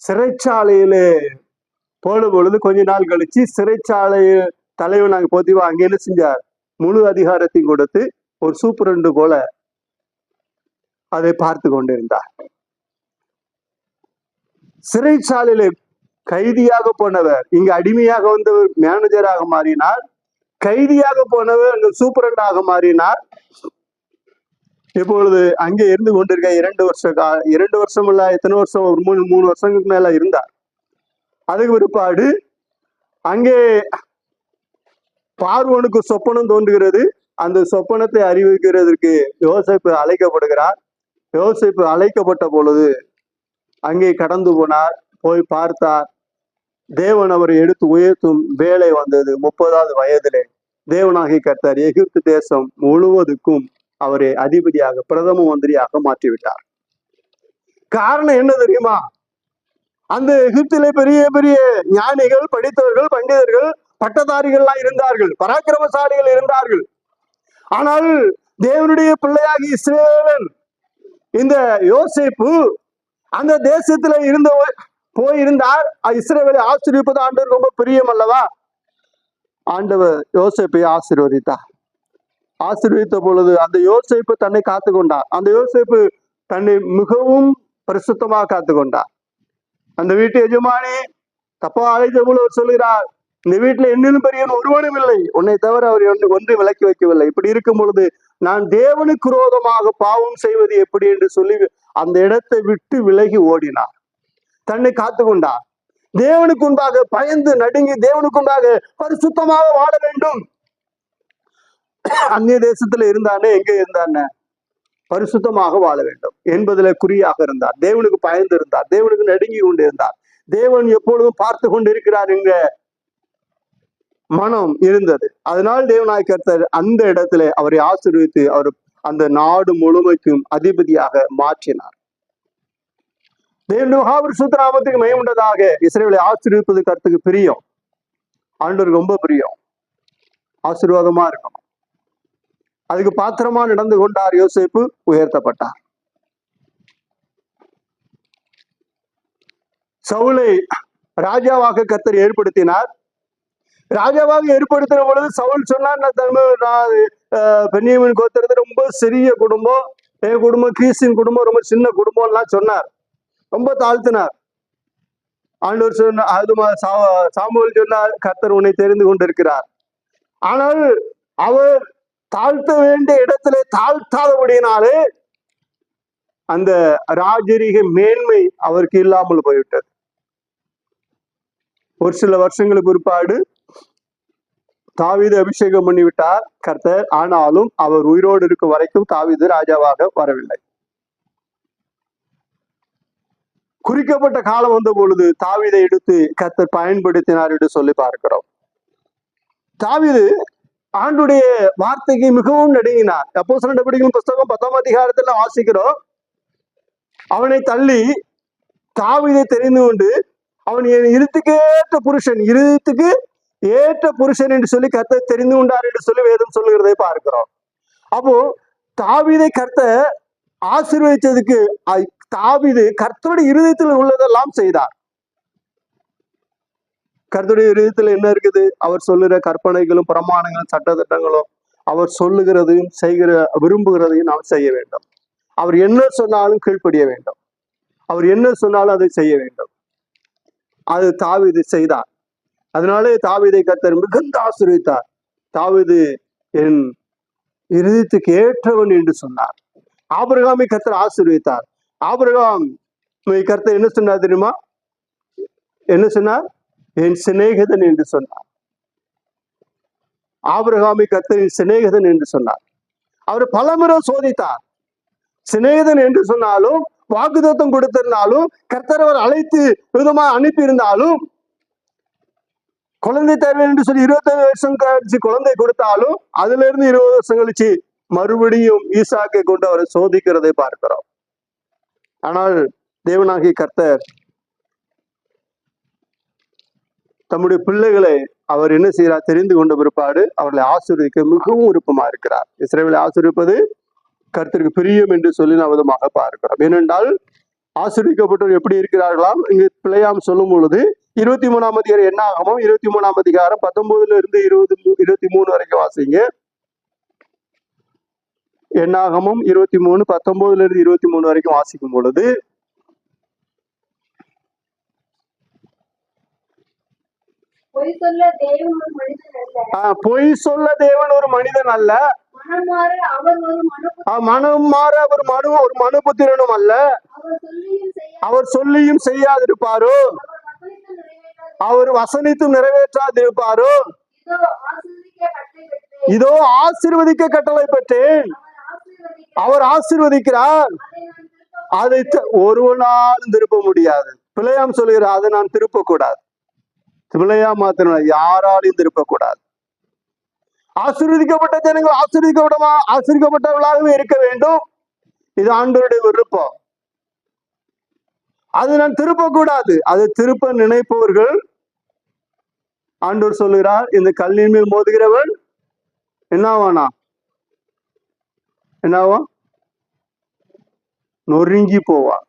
சிறைச்சாலையில போன பொழுது கொஞ்ச நாள் கழிச்சு சிறைச்சாலை தலைவன் நாங்க போத்திபா அங்கே என்ன செஞ்சார், முழு அதிகாரத்தையும் கொடுத்து ஒரு சூப்பரண்டு போல அதை பார்த்து கொண்டிருந்தார். சிறைச்சாலையில கைதியாக போனவர் இங்க அடிமையாக வந்தவர் மேனேஜராக மாறினார். கைதியாக போனவர் அங்க சூப்பரண்டாக மாறினார். இப்பொழுது அங்கே இருந்து கொண்டிருக்க 2 வருஷம் இல்ல, எத்தனை வருஷம், ஒரு 3 வருஷங்களுக்கு மேல இருந்தார். அதுக்கு பிற்பாடு அங்கே பார்வோனுக்கு சொப்பனம் தோன்றுகிறது. அந்த சொப்பனத்தை அறிவிக்கிறதுக்கு யோசேப்பு அழைக்கப்படுகிறார். யோசேப்பு அழைக்கப்பட்ட பொழுது அங்கே கடந்து போனார். போய் பார்த்தார். தேவன் அவரை எடுத்து உயர்த்தும் வேலை வந்தது. 30வது வயதிலே தேவனாகி கர்த்தர் எகிப்து தேசம் முழுவதுக்கும் அவரை அதிபதியாக, பிரதம மந்திரியாக மாற்றிவிட்டார். காரணம் என்ன தெரியுமா? அந்த எகிப்திலே பெரிய பெரிய ஞானிகள், படித்தவர்கள், பண்டிதர்கள், பட்டதாரிகள்லாம் இருந்தார்கள், பராக்கிரமசாலிகள் இருந்தார்கள். ஆனால் தேவனுடைய பிள்ளையாகி இஸ்ரவேலன் இந்த யோசேப்பு அந்த தேசத்துல போயிருந்தார். இஸ்ரவேலை ஆசீர்வதிப்பது ஆண்டவர் ரொம்ப பிரியம் அல்லவா? ஆண்டவர் யோசேப்பை ஆசீர்வதித்தார். ஆசீர்வதித்த பொழுது அந்த யோசேப்பு தன்னை காத்து கொண்டார். அந்த யோசேப்பு தன்னை மிகவும் பரிசுத்தமாக காத்து கொண்டார். அந்த வீட்டு எஜமானி தப்பா அழைத்த போல சொல்கிறார், இந்த வீட்டுல என்னிலும் பெரியவன் ஒருவனும் இல்லை, உன்னை தவிர அவர் ஒன்று விலக்கி வைக்கவில்லை. இப்படி இருக்கும் பொழுது நான் தேவனுக்கு விரோதமாக பாவம் செய்வது எப்படி என்று சொல்லி அந்த இடத்தை விட்டு விலகி ஓடினார். தன்னை காத்து கொண்டார். தேவனுக்கு முன்பாக பயந்து நடுங்கி தேவனுக்கு முன்பாக பரிசுத்தமாக வாழ வேண்டும். அந்நிய தேசத்துல இருந்தானே, எங்க இருந்தானே, பரிசுத்தமாக வாழ வேண்டும் என்பதுல குறியாக இருந்தார். தேவனுக்கு பயந்து இருந்தார். தேவனுக்கு நடுங்கி கொண்டு இருந்தார். தேவன் எப்பொழுதும் பார்த்து கொண்டு இருக்கிறார் என்கிற மனம் இருந்தது. அதனால் தேவனாய் கர்த்தர் அந்த இடத்துல அவரை ஆசீர்வதித்து அவர் அந்த நாடு முழுமைக்கும் அதிபதியாக மாற்றினார். தேவனுடைய சுத்தநாமத்துக்கு மகிமையுண்டதாக. இஸ்ரவேலை ஆசீர்வதிப்பது கர்த்தருக்கு பிரியம். ஆண்டவருக்கு ரொம்ப பிரியம். ஆசீர்வாதமா இருக்கணும். அதுக்கு பாத்திரமா நடந்து கொண்டார். யோசேப்பு உயர்த்தப்பட்டார். சவுலை ராஜாவாக கர்த்தர் ஏற்படுத்தினார். ராஜாவாக ஏற்படுத்தின பொழுது சவுல் சொன்னார், நான் பென்யமீன் கோத்திரத்துல ரொம்ப சிறிய குடும்பம், என் குடும்பம் கீசின் குடும்பம் ரொம்ப சின்ன குடும்பம் எல்லாம் சொன்னார். ரொம்ப தாழ்த்தினார். ஆண்டவர் சொன்ன அது சாமுவேல் சொன்னார், கர்த்தர் உன்னை தெரிந்து கொண்டிருக்கிறார். ஆனால் அவர் தாழ்த்த வேண்டிய இடத்துல தாழ்த்தாதபடினாலே அந்த ராஜரீக மேன்மை அவருக்கு இல்லாமல் போய்விட்டது. ஒரு சில வருஷங்களுக்கு பிற்பாடு தாவீது அபிஷேகம் பண்ணிவிட்டார் கர்த்தர். ஆனாலும் அவர் உயிரோடு இருக்கும் வரைக்கும் தாவீது ராஜாவாக வரவில்லை. குறிக்கப்பட்ட காலம் வந்த பொழுது தாவீதை எடுத்து கர்த்தர் பயன்படுத்தினார் என்று சொல்லி பார்க்கிறோம். தாவீது ஆண்டுடைய வார்த்தைக்கு மிகவும் நடுங்கினார். அப்போஸ்தலர் நடவடிக்கைகளின் புஸ்தகம் 10ஆம் அதிகாரத்துல வாசிக்கிறோம். அவனை தள்ளி தாவீதை தெரிந்து கொண்டு அவன் என் இருத்துக்கு ஏற்ற புருஷன் என்று சொல்லி கர்த்தர் தெரிந்து கொண்டார் என்று சொல்லி வேதம் சொல்லுகிறதை பார்க்கிறோம். அப்போ தாவீதை கர்த்தர் ஆசீர்வதிச்சதுக்கு தாவீது கர்த்தருடைய இருதயத்தில் உள்ளதெல்லாம் செய்தார். கர்த்தருடைய இருதயத்தில் என்ன இருக்குது? அவர் சொல்லுகிற கற்பனைகளும் பிரமாணங்களும் சட்டத்திட்டங்களும் அவர் சொல்லுகிறதையும் விரும்புகிறதையும் நாம் செய்ய வேண்டும். அவர் என்ன சொன்னாலும் கீழ்ப்படிய வேண்டும். அவர் என்ன சொன்னாலும் அதை செய்ய வேண்டும். அது தாவீது செய்தார். அதனாலே தாவீதை கர்த்தர் மிகுந்த ஆசீர்வதித்தார். தாவீது என் இருதயத்துக்கு ஏற்றவன் என்று சொன்னார். ஆபிரகாமை கர்த்தர் ஆசீர்வதித்தார். ஆபிரகாம் கர்த்தர் என்ன சொன்னார் தெரியுமா? என்ன சொன்னார்? என் சிநேகிதன் என்று சொன்னார். ஆபிரகாமை கர்த்தரின் சிநேகிதன் என்று சொன்னார். அவர் பலமுறை சோதித்தார். சிநேகிதன் என்று சொன்னாலும், வாக்குத்தத்தம் கொடுத்திருந்தாலும், கர்த்தர் அவர் அழைத்து விதமா அனுப்பி இருந்தாலும், குழந்தை தேவை என்று சொல்லி 25 வருஷம் கழிச்சு குழந்தை கொடுத்தாலும், அதுல இருந்து 20 வருஷம் கழிச்சு மறுபடியும் ஈசாக்கை கொண்டு அவரை சோதிக்கிறதை பார்க்கிறோம். ஆனால் தேவனாகி கர்த்தர் தம்முடைய பிள்ளைகளை அவர் என்ன செய்யறார் தெரிந்து கொண்ட பிற்பாடு அவர்களை ஆசீர்வதிக்க மிகவும் விருப்பமா இருக்கிறார். இஸ்ரவேலை ஆசீர்வதிப்பது கர்த்தருக்கு பிரியம் என்று சொல்லி நாம் விதமாக பார்க்கிறோம். ஏனென்றால் ஆசீர்வதிக்கப்பட்டவர் எப்படி இருக்கிறார்களாம்? இங்கு பிள்ளையாம் சொல்லும் பொழுது 23ஆம் அதிகாரம் என்னாகமோ 23ஆம் அதிகாரம் 19 இருந்து 23 வரைக்கும் வாசிங்க. என்னாகமும் 23 19 இருந்து 23 வரைக்கும் வாசிக்கும் பொழுது பொய் சொல்ல தேவன் ஒரு மனிதன் அல்ல. பொய் சொல்ல தேவன் ஒரு மனிதன் அல்ல. மனம் மாற அவர் ஒரு மனம் மாற அவர் ஒரு மனுபுத்திரனும் அல்ல. அவர் சொல்லியும் செய்யாதிருப்பாரோ, அவர் வசனித்தும் நிறைவேற்றாதிருப்பாரோ. இதோ ஆசீர்வதிக்க கட்டளை பெற்றேன், அவர் ஆசீர்வதிக்கிறார், அதை ஒரு நாளும் திருப்ப முடியாது. பிள்ளையாம் சொல்லுகிறார், அதை நான் திருப்ப கூடாது. பிள்ளையா மாத்திரம் யாராலையும் திருப்ப கூடாது. ஆசீர்வதிக்கப்பட்ட ஜனங்கள் ஆசீர்வதிக்கப்பட்டவர்களாகவே இருக்க வேண்டும். இது ஆண்டவருடைய விருப்பம். அது நான் திருப்ப கூடாது. அது திருப்ப நினைப்பவர்கள், ஆண்டவர் சொல்லுகிறார், இந்த கல்லின் மேல் மோதுகிறவன் என்னவானா, என்னவா, நொறுங்கி போவான்.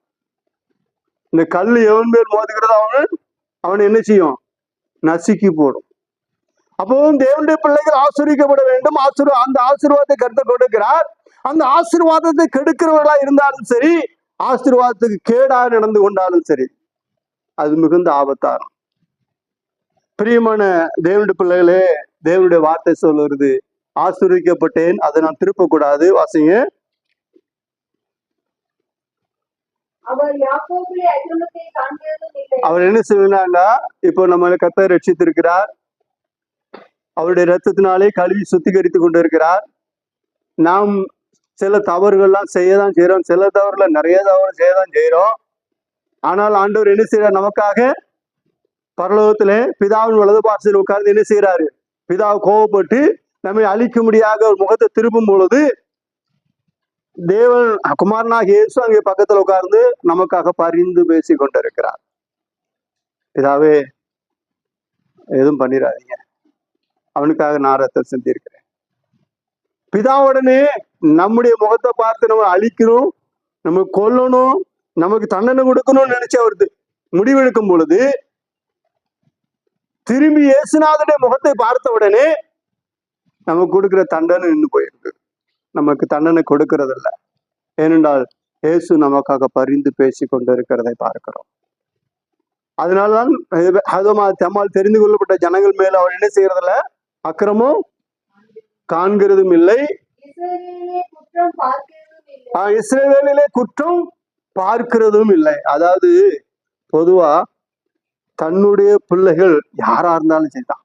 இந்த கல் எவன் மேல் மோதுகிறதோ அவன் என்ன செய்யும், நசுக்கி போடும். அப்போ தேவனுடைய பிள்ளைகள் ஆசீர்வதிக்கப்பட வேண்டும். அந்த ஆசீர்வாதத்தை கர்த்தர் கொடுக்கிறார். அந்த ஆசீர்வாதத்தை கெடுக்கிறவர்களா இருந்தாலும் சரி, ஆசீர்வாதத்துக்கு கேடாக நடந்து கொண்டாலும் சரி, அது மிகுந்த ஆபத்தாகும். பிரியமான தேவனுடைய பிள்ளைகளே, தேவனுடைய வார்த்தை சொல்லுறது, ஆசீர்வதிக்கப்பட்டேன், அதை நான் திருப்ப கூடாது. வாசிங்க. அவர் என்ன செய்வாங்கன்னா, இப்போ நம்மளை கர்த்தர் ரட்சித்திருக்கிறார், அவருடைய ரத்தத்தினாலே கழுவி சுத்திகரித்து கொண்டிருக்கிறார். நாம் சில தவறுகள்லாம் செய்யதான் செய்யறோம், சில தவறுல நிறைய தவறு செய்யதான் செய்யறோம். ஆனால் ஆண்டவர் என்ன செய்யறார், நமக்காக பரலோகத்திலே பிதாவின் வலது பார்சையில் உட்கார்ந்து என்ன செய்யறாரு, பிதாவை கோபப்பட்டு நம்மை அழிக்க முடியாத ஒரு முகத்தை திருப்பும் பொழுது தேவன் குமாரனாக இயேசு அங்கே பக்கத்துல உட்கார்ந்து நமக்காக பரிந்து பேசி கொண்டிருக்கிறார். பிதாவே எதுவும் பண்ணிடாதீங்க, அவனுக்காக நான் ரத்தம் செஞ்சிருக்கிறேன். பிதாவுடனே நம்முடைய முகத்தை பார்த்து நம்ம அழிக்கணும், நம்ம கொல்லணும், நமக்கு தண்டனை கொடுக்கணும்னு நினைச்சு அவருக்கு முடிவெடுக்கும் பொழுது, திரும்பி இயேசுநாதனுடைய முகத்தை பார்த்த உடனே நமக்கு கொடுக்கிற தண்டனை நின்று போயிருக்கு. நமக்கு தண்டனை கொடுக்கறதில்ல. ஏனென்றால் இயேசு நமக்காக பரிந்து பேசி கொண்டிருக்கிறதை பார்க்கிறோம். அதனால்தான் தம்மால் தெரிந்து கொள்ளப்பட்ட ஜனங்கள் மேல அவர் என்ன செய்யறதில்ல, அக்கிரமம் காண்கிறதும் இல்லை, இஸ்ரவேலிலே குற்றம் பார்க்கிறதும் இல்லை. அதாவது பொதுவா தன்னுடைய பிள்ளைகள் யாரா இருந்தாலும் சரிதான்,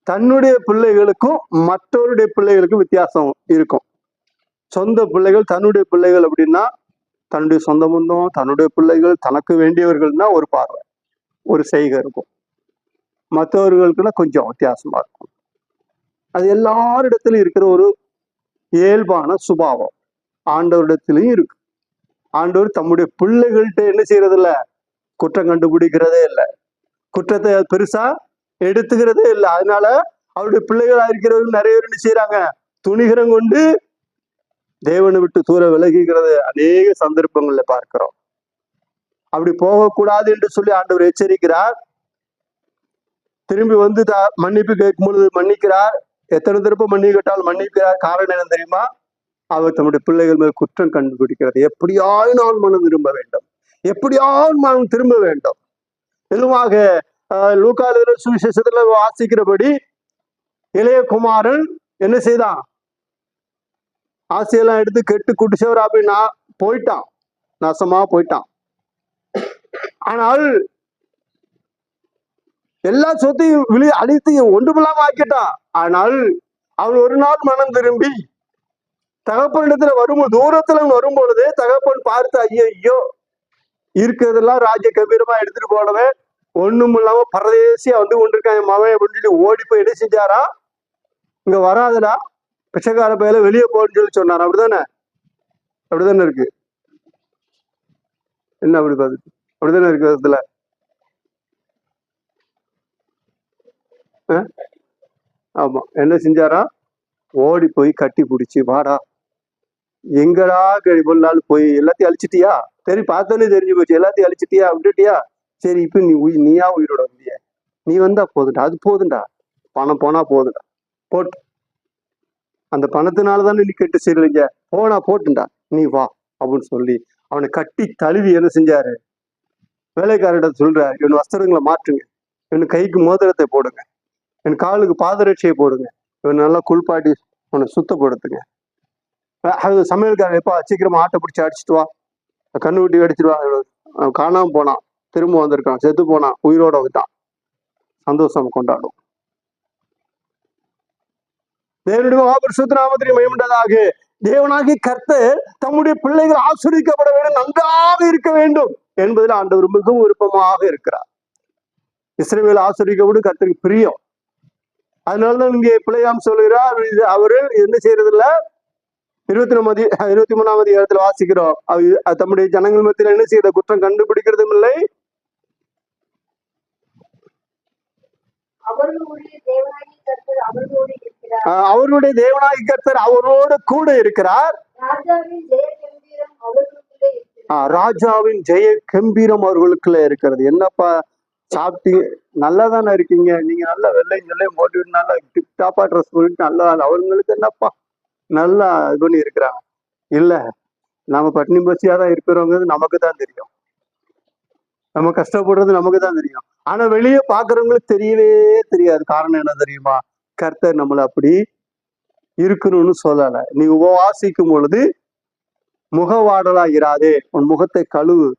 தன்னுடைய பிள்ளைகளுக்கும் மற்றவருடைய பிள்ளைகளுக்கும் வித்தியாசம் இருக்கும். சொந்த பிள்ளைகள் தன்னுடைய பிள்ளைகள் அப்படின்னா, தன்னுடைய சொந்த பந்தம், தன்னுடைய பிள்ளைகள் தனக்கு வேண்டியவர்கள்னா ஒரு பார்வை, ஒரு செய்கை இருக்கும். மற்றவர்களுக்குன்னா கொஞ்சம் வித்தியாசமா இருக்கும். அது எல்லாரிடத்திலும் இருக்கிற ஒரு இயல்பான சுபாவம் ஆண்டவரிடத்திலையும் இருக்கு. ஆண்டவர் தம்முடைய பிள்ளைகள்கிட்ட என்ன செய்யறது இல்லை, குற்றம் கண்டுபிடிக்கிறதே இல்லை, குற்றத்தை பெருசா எடுத்துக்கிறதே இல்லை. அதனால அவருடைய பிள்ளைகளா இருக்கிறவர்கள் நிறைய பேர் என்ன செய்யறாங்க, துணிகரம் கொண்டு தேவனை விட்டு தூர விலகிக்கிறது அநேக சந்தர்ப்பங்கள்ல பார்க்கிறோம். அப்படி போகக்கூடாது என்று சொல்லி ஆண்டவர் எச்சரிக்கிறார். திரும்பி வந்து மன்னிப்பு கேட்கும் பொழுது மன்னிக்கிறார். எத்தனை திருப்பம் மன்னிப்பு கேட்டாலும் மன்னிக்கிறார். காரணம் என்ன தெரியுமா, அவர் தம்முடைய பிள்ளைகள் மேல் குற்றம் கண்டுபிடிக்கிறது. எப்படியாவது நான் மனம் திரும்ப வேண்டும், எப்படியாவது மனம் திரும்ப வேண்டும். இதுவாக லூக்கா சுவிசேஷத்துல வாசிக்கிறபடி இளைய குமாரன் என்ன செய்தான், ஆசையெல்லாம் எடுத்து கெட்டு குடிச்சவர் அப்படின்னா போயிட்டான், நாசமா போயிட்டான். ஆனால் எல்லா சொத்தையும் அழித்து ஒன்றுமில்லாம ஆக்கிட்டான். ஆனால் அவன் ஒரு நாள் மனம் திரும்பி தகப்பனிடத்துல வரும்போது, தூரத்துல வரும்பொழுது தகப்பன் பார்த்து, ஐயோ இருக்கிறதெல்லாம் ராஜ்ய கம்பீரமா எடுத்துட்டு போனவன் ஒண்ணும் இல்லாம பரதேசியா வந்து கொண்டிருக்கான் மவன் அப்படின்னு சொல்லி ஓடி போய் என்ன செஞ்சாரா, இங்க வராதுடா பிச்சைக்கார பையில வெளியே போன்னு சொல்லி சொன்னார். அப்படிதானே, அப்படிதானே இருக்கு, என்ன அப்படி பார்த்து அப்படிதானே இருக்கு விதத்துல. ஆமா, என்ன செஞ்சாரா, ஓடி போய் கட்டி பிடிச்சி, வாடா எங்கடா கழி பொருளாலும் போய் எல்லாத்தையும் அழிச்சிட்டியா, சரி பார்த்தோன்னே தெரிஞ்சு போச்சு, எல்லாத்தையும் அழிச்சிட்டியா விட்டுட்டியா, சரி இப்ப நீயா உயிரோட வந்திய, நீ வந்தா போதுண்டா, அது போதுண்டா, பணம் போனா போதுண்டா, போட்டு அந்த பணத்தினாலதானே நீ கெட்டு சரிங்க, போனா போட்டுண்டா, நீ வா அப்படின்னு சொல்லி அவனை கட்டி தழுவி என்ன செஞ்சாரு, வேலைக்காரிட சொல்றாரு, இவன் வஸ்திரங்களை மாற்றுங்க, இவன் கைக்கு மோதிரத்தை போடுங்க, என் காலுக்கு பாதரட்சியை போடுங்க, இவன் நல்லா குளிப்பாட்டி உன்னை சுத்தப்படுத்துங்க. அது சமையலுக்காக எப்பா சீக்கிரமா ஆட்டை பிடிச்சி அடிச்சுட்டு வா, கண்ணு ஊட்டி அடிச்சுட்டு வா. காணாம போனான், திரும்ப வந்திருக்கான், செத்து போனான், உயிரோட வந்துட்டான், சந்தோஷம் கொண்டாடும். தேவனுடைய மகாபரிசுத்த நாமத்திற்கு மகிமையுண்டாதாக. தேவனாகிய கர்த்தர் தம்முடைய பிள்ளைகள் ஆசீர்வதிக்கப்பட வேண்டும், நன்றாக இருக்க வேண்டும் என்பதில் ஆண்டவர் மிகவும் விருப்பமாக இருக்கிறார். இஸ்ரவேல் ஆசீர்வதிக்கப்படும் கர்த்தருக்கு பிரியம். அதனாலதான் இங்கே பிள்ளையாம் சொல்கிறார், அவரு என்ன செய்யறது இல்ல. 23ஆம் அதிகாரத்தில் வாசிக்கிறோம், தம்முடைய ஜனங்கள் மத்தியில் என்ன செய்யற குற்றம் கண்டுபிடிக்கிறதும் இல்லை, அவர்களுடைய தேவனாகிய கர்த்தர் அவர்களோடு இருக்கிறார். அவருடைய தேவனாகிய கர்த்தர் அவரோடு கூட இருக்கிறார். ராஜாவின் ஜெய கம்பீரம் அவர்களுக்குள்ளே இருக்கிறார். ராஜாவின் ஜெய கம்பீரம் அவர்களுக்குள்ள இருக்கிறது. என்னப்பா சாப்பிட்டீங்க, நல்லா தானே இருக்கீங்க, நீங்க நல்லா வெள்ளையும் போட்டு நல்லா டிப் டாப்பா ட்ரெஸ் போட்டு நல்லா, அவங்களுக்கு என்னப்பா நல்லா இது பண்ணி இருக்கிறாங்க. இல்ல, நம்ம பட்டினி பசியா தான் இருக்கிறவங்க நமக்கு தான் தெரியும், நம்ம கஷ்டப்படுறது நமக்கு தான் தெரியும். ஆனா வெளியே பாக்குறவங்களுக்கு தெரியவே தெரியாது. காரணம் என்ன தெரியுமா? கர்த்தர் நம்மளை அப்படி இருக்கணும்னு சொல்லல. நீ உபவாசிக்கும் பொழுது முகவாடலா இராதே, உன் முகத்தை கழுவு.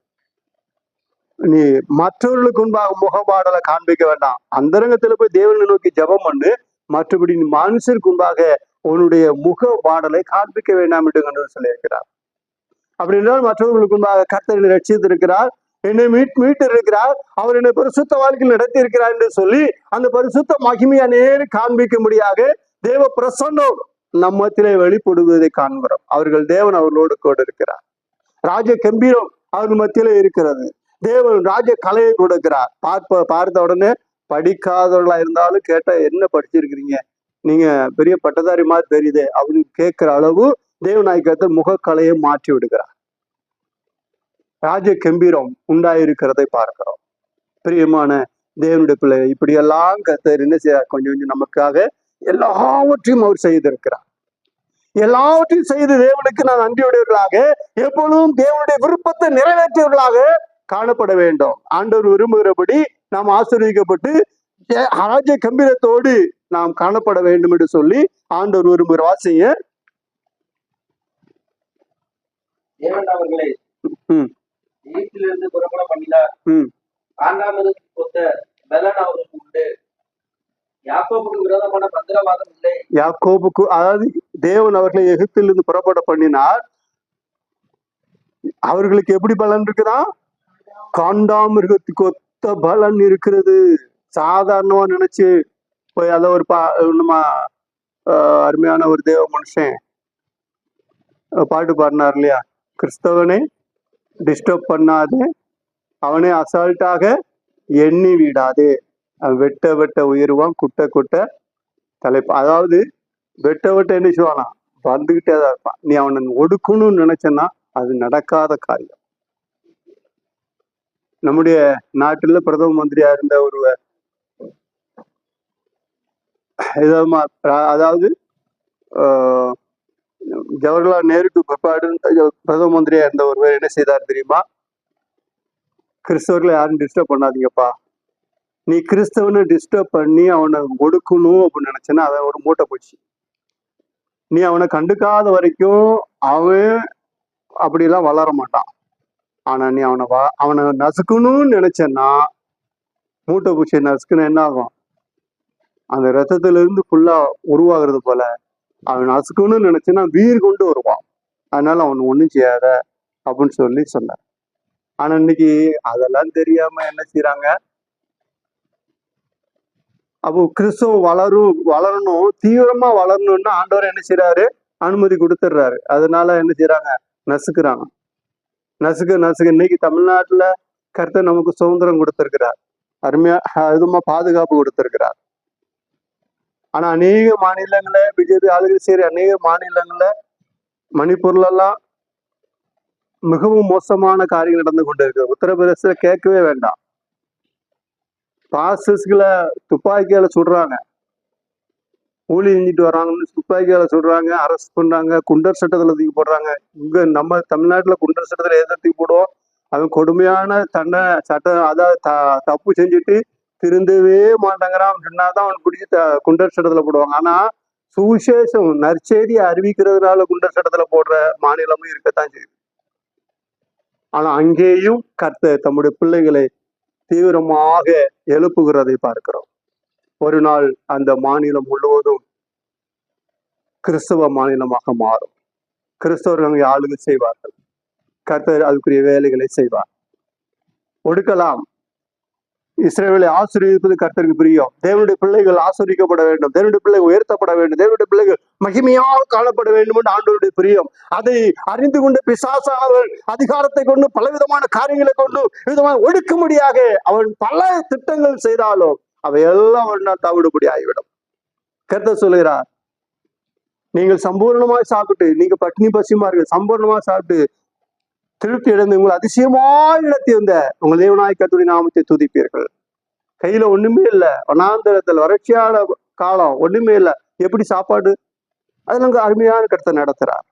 நீ மற்றவர்களுக்கு முன்பாக முகவாடலை காண்பிக்க வேண்டாம். அந்தரங்கத்துல போய் தேவனை நோக்கி ஜெபம் பண்ணு. மற்றபடி நீ மனுஷருக்கு முன்பாக உன்னுடைய முகவாடலை காண்பிக்க வேண்டாம் என்று சொல்லியிருக்கிறார். அப்படி என்றால் மற்றவர்களுக்கு முன்பாக கர்த்தர் ரட்சித்திருக்கிறார், என்னை மீட்டு இருக்கிறார், அவர் என்னை பரிசுத்த வாழ்க்கையில் நடத்தி இருக்கிறார் என்று சொல்லி அந்த பரிசுத்த மகிமையை நேரு காண்பிக்கும்படியாக தேவ பிரசன்னம் நம்மத்திலே வெளிப்படுவதை காண்கிறோம். அவர்கள் தேவன் அவர்களோடு கூட இருக்கிறார். ராஜ கம்பீரம் அவர்கள் மத்தியிலே இருக்கிறது. தேவன் ராஜ கலையை கொடுக்கிறார். பார்த்த உடனே படிக்காதவர்களா இருந்தாலும் கேட்டா என்ன படிச்சிருக்கிறீங்க, நீங்க பெரிய பட்டதாரி மாதிரி தெரியுது அப்படின்னு கேட்கிற அளவு தேவநாயகத்தை முகக்கலையை மாற்றி விடுகிறார். ராஜ கம்பீரம் உண்டாயிருக்கிறதை பார்க்கிறோம். பிரியமான தேவனுடைய பிள்ளை, இப்படியெல்லாம் கர்த்தர் என்ன செய்ய கொஞ்சம் கொஞ்சம் நமக்காக எல்லாவற்றையும் அவர் செய்திருக்கிறார். எல்லாவற்றையும் செய்து தேவனுக்கு நான் நன்றியுடையவர்களாக எப்பொழுதும் தேவனுடைய விருப்பத்தை நிறைவேற்றியவர்களாக காணப்பட வேண்டும். ஆண்டவர் விரும்புகிறபடி நாம் ஆசீர்வதிக்கப்பட்டு ராஜ கம்பீரத்தோடு நாம் காணப்பட வேண்டும் என்று சொல்லி ஆண்டவர் விரும்புகிற வாசிங்க. தேவன் அவர்களை எகிப்திலிருந்து புறப்பட பண்ணினார். 4 கொத்த பலன் அவருக்கு உண்டு. யாக்கோபுக்கு விரோதமான மந்திரவாதம் இல்லை. யாக்கோபுக்கு, அதாவது தேவன் அவர்களை எகிப்திலிருந்து புறப்பட பண்ணினார். அவர்களுக்கு எப்படி பலன் இருக்குதா? காண்டாமிருகத்துக்கு ஒத்த பலன் இருக்கிறது. சாதாரணமா நினைச்சு போய் அத ஒரு நம்ம அருமையான ஒரு தேவ மனுஷன் பாட்டு பாடினார் இல்லையா, கிறிஸ்தவனை டிஸ்டர்ப் பண்ணாதே, அவனை அசால்ட்டாக எண்ணி விடாதே, வெட்ட வெட்ட உயர்வான் குட்ட குட்ட தலைப்பா. அதாவது வெட்ட வெட்ட என்ன செய்வானா, வந்துகிட்டே தான் இருப்பான். நீ அவனை ஒடுக்கணும்னு நினைச்சன்னா அது நடக்காத காரியம். நம்முடைய நாட்டுல பிரதம மந்திரியா இருந்த ஒருவர், அதாவது ஜவஹர்லால் நேருக்கு பிற்பாடு பிரதம மந்திரியா இருந்த ஒருவர் என்ன செய்தார் தெரியுமா? கிறிஸ்தவர்களை யாரும் டிஸ்டர்ப் பண்ணாதீங்கப்பா, நீ கிறிஸ்தவனை டிஸ்டர்ப் பண்ணி அவனை ஒடுக்கணும் அப்படின்னு நினைச்சேன்னா அவன் ஒரு மூட்டை போச்சு. நீ அவனை கண்டுக்காத வரைக்கும் அவன் அப்படிலாம் வளர மாட்டான். ஆனா நீ அவனை நசுக்கணும்னு நினைச்சேன்னா மூட்டை பூச்சியை நசுக்கணும் என்ன ஆகும்? அந்த ரத்தத்துல இருந்து ஃபுல்லா உருவாகிறது போல அவன் நசுக்கணும்னு நினைச்சேன்னா வீர் கொண்டு வருவான். அதனால அவன் ஒண்ணும் செய்யாத அப்படின்னு சொல்லி சொன்னார். ஆனா இன்னைக்கு அதெல்லாம் தெரியாம என்ன செய்யறாங்க? அப்போ கிறிஸ்தவம் வளரணும், தீவிரமா வளரணும்னா ஆண்டவர் என்ன செய்யறாரு? அனுமதி கொடுத்துடுறாரு. அதனால என்ன செய்யறாங்க? நசுக்குறாங்க. நசுக்க இன்னைக்கு தமிழ்நாட்டுல கர்த்தர் நமக்கு சுதந்திரம் கொடுத்திருக்கிறார், அருமையா இதுமா பாதுகாப்பு கொடுத்திருக்கிறார். ஆனா அநேக மாநிலங்கள்ல பிஜேபி ஆளுகை சரி, அநேக மாநிலங்கள்ல மணிப்பூர்ல எல்லாம் மிகவும் மோசமான காரியங்கள் நடந்து கொண்டு இருக்கு. உத்தரப்பிரதேசத்துல கேட்கவே வேண்டாம். பாஸ்டர்ஸ்களை துப்பாக்கியால சுடுறாங்க, ஊழி செஞ்சுட்டு வர்றாங்கன்னு துப்பாக்கியால சுடுறாங்க, அரெஸ்ட் பண்றாங்க, குண்டர் சட்டத்துல தூக்கி போடுறாங்க. இங்க நம்ம தமிழ்நாட்டுல குண்டர் சட்டத்துல எதை தூக்கி போடுவோம்? அவன் கொடுமையான சட்டம், அதாவது தப்பு செஞ்சுட்டு திருந்தவே மாட்டேங்கிறான் சொன்னாதான் அவன் பிடிச்சி குண்டர் சட்டத்துல போடுவாங்க. ஆனா சுவிசேஷம் நற்செய்தி அறிவிக்கிறதுனால குண்டர் சட்டத்துல போடுற மாநிலமும் இருக்கத்தான் செய்யுது. ஆனா அங்கேயும் கர்த்தர் தம்முடைய பிள்ளைகளை தீவிரமாக எழுப்புகிறதை பார்க்கிறோம். ஒரு நாள் அந்த மாநிலம் முழுவதும் கிறிஸ்தவ மாநிலமாக மாறும். கிறிஸ்தவர்கள் அங்கே ஆளுகை செய்வார்கள். கர்த்தர் அதுக்குரிய வேலைகளை செய்வார். ஒடுக்கலாம். இஸ்ரவேலை ஆசீர்வதிப்பது கர்த்தருக்கு பிரியம். தேவனுடைய பிள்ளைகள் ஆசீர்வதிக்கப்பட வேண்டும், தேவனுடைய பிள்ளைகள் உயர்த்தப்பட வேண்டும், தேவனுடைய பிள்ளைகள் மகிமையாக காணப்பட வேண்டும் என்று ஆண்டவருடைய பிரியம். அதை அறிந்து கொண்டு பிசாசானவன் அதிகாரத்தை கொண்டு பலவிதமான காரியங்களை கொண்டு விதமான ஒடுக்கும்படியாக அவன் பல திட்டங்கள் செய்தாலும் அவையெல்லாம் ஒரு நாள் தவிடுபடி ஆகிவிடும். கர்த்தர் சொல்கிறார், நீங்கள் சம்பூர்ணமாய் சாப்பிட்டு, நீங்க பட்டினி பசியமா இருக்கு, சம்பூர்ணமா சாப்பிட்டு திருப்தி இழந்து உங்களை அதிசயமாய் நடத்தி வந்த உங்கள் தேவனாய் கர்த்தருடைய நாமத்தை துதிப்பீர்கள். கையில ஒண்ணுமே இல்லை, வனாந்தரத்தில் வறட்சியான காலம், ஒண்ணுமே இல்லை, எப்படி சாப்பாடு? அது நாங்க அருமையான கர்த்தர் நடத்துறார்.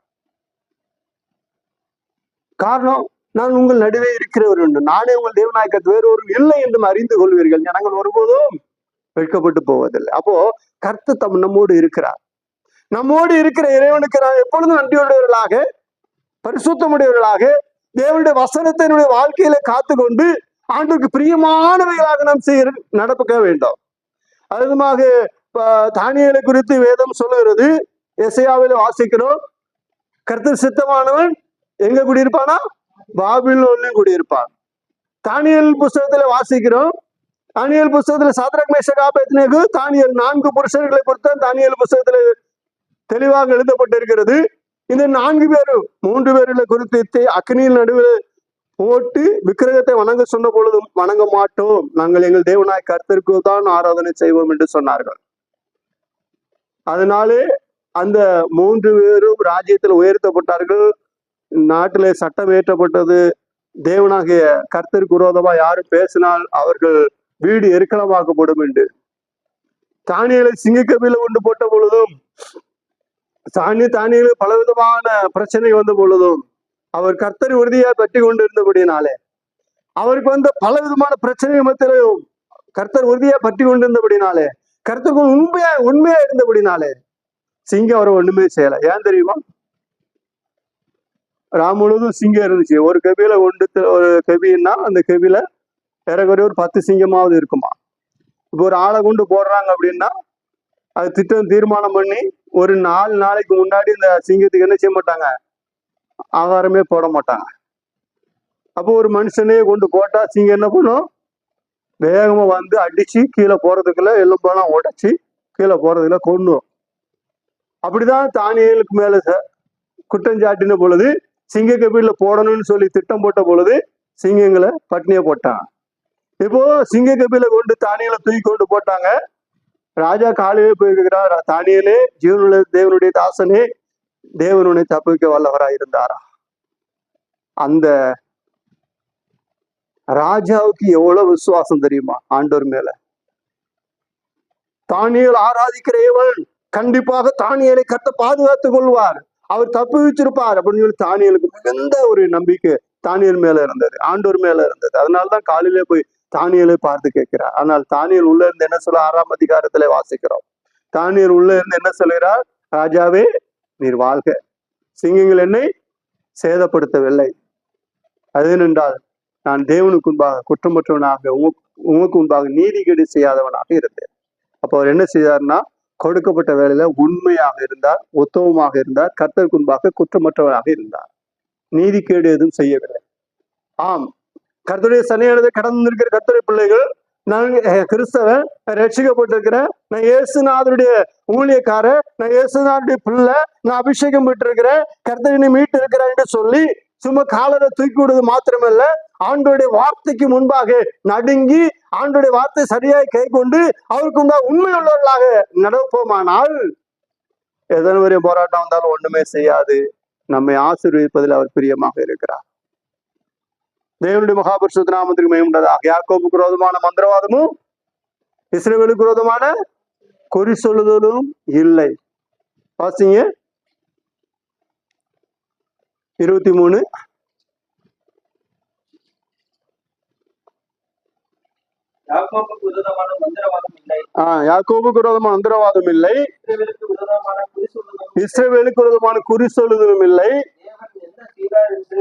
காரணம், நான் உங்கள் நடுவே இருக்கிறவர் என்று, நானே உங்கள் தேவனாய் கர்த்தர், வேறு ஒரு இல்லை என்று அறிந்து கொள்வீர்கள், ஜனங்கள் ஒருபோதும் வெட்கப்பட்டு போவதில்லை. அப்போ கர்த்தர் நம்மோடு இருக்கிறார். நம்மோடு இருக்கிற இறைவனுக்கு நான் எப்பொழுதும் நன்றியுடையவர்களாக, பரிசுத்தமுடையவர்களாக, தேவனுடைய வசனத்தினுடைய வாழ்க்கையில காத்து கொண்டு ஆண்டுக்கு பிரியமானவைகளாக நாம் நடக்க வேண்டும். அதுமாக தானியேலை குறித்து வேதம் சொல்லுகிறது. எசையாவில வாசிக்கிறோம், கர்த்தர் சித்தமானவன் எங்க குடியிருப்பானா? பாபிலோன்லயும் குடியிருப்பான். தானியேல் புஸ்தகத்துல வாசிக்கிறோம். தானியேல் புஸ்தகத்துல சாத்ராக் மேஷக் ஆபேத்நேகோ, தானியேல் 4 புருஷர்களை குறித்து தானியேல் புஸ்தகத்துல தெளிவாக எழுதப்பட்டிருக்கிறது. இந்த 4 பேரும் 3 பேர்களை குறித்து அக்னியில் நடுவில் போட்டு விக்கிரகத்தை வணங்க சொன்ன பொழுதும் வணங்க மாட்டோம், நாங்கள் எங்கள் தேவனாய் கர்த்தருக்கு தான் ஆராதனை செய்வோம் என்று சொன்னார்கள். அதனாலே அந்த 3 பேரும் ராஜ்யத்தில் உயர்த்தப்பட்டார்கள். நாட்டிலே சட்டம் ஏற்றப்பட்டது. தேவனாகிய கர்த்தருக்கு விரோதமா யாரும் பேசினால் அவர்கள் வீடு எரிக்கலமாக்கப்படும் என்று. தானியேலை சிங்கக்கபில கொண்டு போட்ட பொழுதும், தானியேலு பலவிதமான பிரச்சனை வந்த பொழுதும் அவர் கர்த்தரை உறுதியா பற்றி கொண்டு இருந்தபடினாலே, அவருக்கு வந்த பலவிதமான பிரச்சனை மத்தியிலும் கர்த்தர் உறுதியா பற்றி கொண்டிருந்தபடினாலே, கர்த்தருக்கு உண்மையா இருந்தபடினாலே சிங்கம் அவரை ஒண்ணுமே செய்யல. ஏன் தெரியுமா? ராம் முழுவதும் சிங்கம் இருந்துச்சு. ஒரு கபில ஒரு கபின்னா அந்த கபில ஏறக்குறைய ஒரு 10 சிங்கமாவது இருக்குமா. இப்போ ஒரு ஆளை கொண்டு போடுறாங்க அப்படின்னா அது திட்டம் தீர்மானம் பண்ணி ஒரு 4 நாளைக்கு முன்னாடி இந்த சிங்கத்துக்கு என்ன செய்ய மாட்டாங்க? ஆகாரமே போட மாட்டாங்க. அப்போ ஒரு மனுஷனையே கொண்டு போட்டா சிங்கம் என்ன பண்ணும்? வேகமா வந்து அடிச்சு கீழே போறதுக்குள்ள எலும்பெல்லாம் உடைச்சி கீழே போறதுக்குள்ள கொன்னும். அப்படிதான் தானியேலுக்கு மேல குற்றஞ்சாட்டின பொழுது, சிங்க கபில போடணும்னு சொல்லி திட்டம் போட்ட பொழுது சிங்கங்களை பட்னியை போட்டாங்க. இப்போ சிங்க கபில கொண்டு தானியேலை தூக்கி கொண்டு போட்டாங்க. ராஜா காலையிலே போயிருக்கிறார், தானியேலே ஜீவனுள்ள தேவனுடைய தாசனே, தேவனுடைய தப்பிக்க வல்லவராய் இருந்தாரா? அந்த ராஜாவுக்கு எவ்வளவு விசுவாசம் தெரியுமா ஆண்டவர் மேல? தானியேல் ஆராதிக்கிற இவன் கண்டிப்பாக தானியேலை கர்த்தர் பாதுகாத்துக் கொள்வார், அவர் தப்பு வச்சிருப்பார் அப்படின்னு சொல்லி தானியேலுக்கு மிகுந்த ஒரு நம்பிக்கை தானியேல் மேல இருந்தது, ஆண்டவர் மேல இருந்தது. அதனாலதான் காலையிலே போய் தானியேலை பார்த்து கேட்கிறார். ஆனால் தானியேல் உள்ள இருந்து என்ன சொல்ல 6ஆம் அதிகாரத்துல வாசிக்கிறோம். தானியேல் உள்ள இருந்து என்ன சொல்கிறார்? ராஜாவே நீர் வாழ்க, சிங்கங்கள் என்னை சேதப்படுத்தவில்லை. அது என்றால் நான் தேவனுக்கு முன்பாக குற்றமற்றவனாக, உமக்கு முன்பாக நீதிகேடு செய்யாதவனாக இருந்தேன். அப்போ அவர் என்ன செய்தார்னா, கொடுக்கப்பட்ட வேலையில உண்மையாக இருந்தார், உத்தமமாக இருந்தார், கர்த்தருக்கு முன்பாக குற்றமற்றவனாக இருந்தார், நீதிகேடு எதுவும் செய்யவில்லை. ஆம், கர்த்தருடைய சன்னிதானத்தை கடந்து இருக்கிற கர்த்தருடைய பிள்ளைகள், நான் கிறிஸ்தவன், ரட்சிக்கப்பட்டிருக்கிறேன், நான் இயேசுநாதருடைய ஊழியக்காரர், நான் இயேசுநாதருடைய பிள்ளை, நான் அபிஷேகம் பெற்றிருக்கிறேன், கர்த்தரினை மீட்டு இருக்கிறேன் என்று சொல்லி சும்மா காலரை தூக்கி விடுவது மாத்திரமல்ல, ஆண்டோடைய வார்த்தைக்கு முன்பாக நடுங்கி ஆண்டோடைய வார்த்தை சரியாய் கை கொண்டு அவருக்கு முன்பாக உண்மை உள்ளவர்களாக நடப்போமானால் எதன வரையும் போராட்டம் வந்தாலும் ஒண்ணுமே செய்யாது. நம்மை ஆசீர்வதிப்பதில் அவர் பிரியமாக இருக்கிறார். தேவனுடைய மகாபரிசுத்த நாமத்துக்கு மகிமை உண்டாதாக. யாக்கோபுக்கு விரோதமான மந்திரவாதமும் இஸ்ரவேலுக்கு விரோதமான குறி சொல்லுதலும் இல்லை. வாசிங்க 23. யாக்கோபுக்கு விரோதமான யாக்கோபுக்கு விரோதமான மந்திரவாதம் இல்லை, இஸ்ரவேலுக்கு விரோதமான குறி சொல்லுதலும் இஸ்ரவேலுக்கு விரோதமான குறி சொல்லுதலும் இல்லை. தேவன் என்ன செய்தார் என்று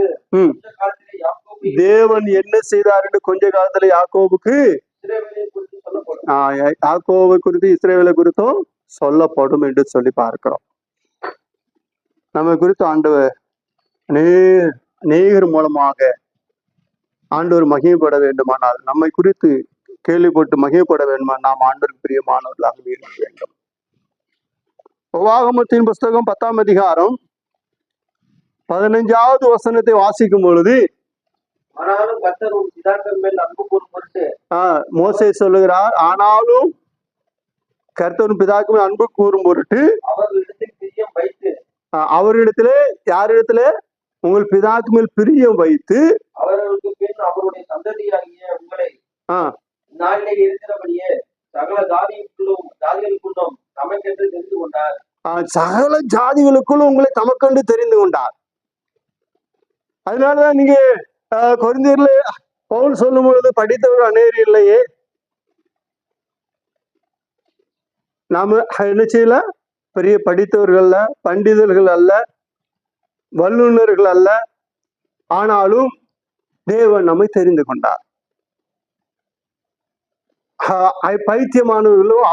தேவன் என்ன செய்தார் என்று கொஞ்ச காலத்துல யாக்கோபுக்கு இஸ்ரவேலை குறித்து சொல்லப்படும். யாக்கோபு குறித்து இஸ்ரவேலை குறித்தும் சொல்லப்படும் என்று சொல்லி பார்க்கிறோம். நம்ம குறித்து ஆண்டவர் அநேகர் மூலமாக ஆண்டவர் மகிமைப்பட வேண்டுமானால், நம்மை குறித்து கேள்விப்பட்டு மகிமைப்பட வேண்டுமானால் நாம் ஆண்டவருக்கு பிரியமானவர்களாக இருக்க வேண்டும். உபாகமத்தின் புஸ்தகம் 10ஆம் அதிகாரம் 15வது வசனத்தை வாசிக்கும் பொழுது ஆனாலும் கர்த்தர் உன் பிதாக்கள் மேல் அன்பு கூறும் பொருட்டு மோசே சொல்லுகிறார், ஆனாலும் கர்த்தர் பிதாக்கு மேல் அன்பு கூறும் பொருட்டு அவர்களிடத்தில் பிரியம் வைத்து, அவரிடத்திலே யாரிடத்துல உங்கள் பிதாக்கு மேல் பிரியம் வைத்து அவர்களுக்கு பின் அவருடைய சந்ததியாகிய உங்களை நாளிலே இருக்கிறபடியே சகல ஜாதிகளுக்குள்ளும் தமக்கென்று தெரிந்து கொண்டார். சகல ஜாதிகளுக்குள்ளும் உங்களை தமக்கென்று தெரிந்து கொண்டார். அதனாலதான் நீங்க கொரிந்தியர்ல பவுல் சொல்லும் பொழுது படித்தவர்கள் அநேகர் இல்லையே, நாம என்ன செய்யல, பெரிய படித்தவர்கள் அல்ல, பண்டிதர்கள் அல்ல, வல்லுநர்கள் அல்ல, ஆனாலும் தேவன் நம்மை தெரிந்து கொண்டார். பைத்தியமானவர்களும்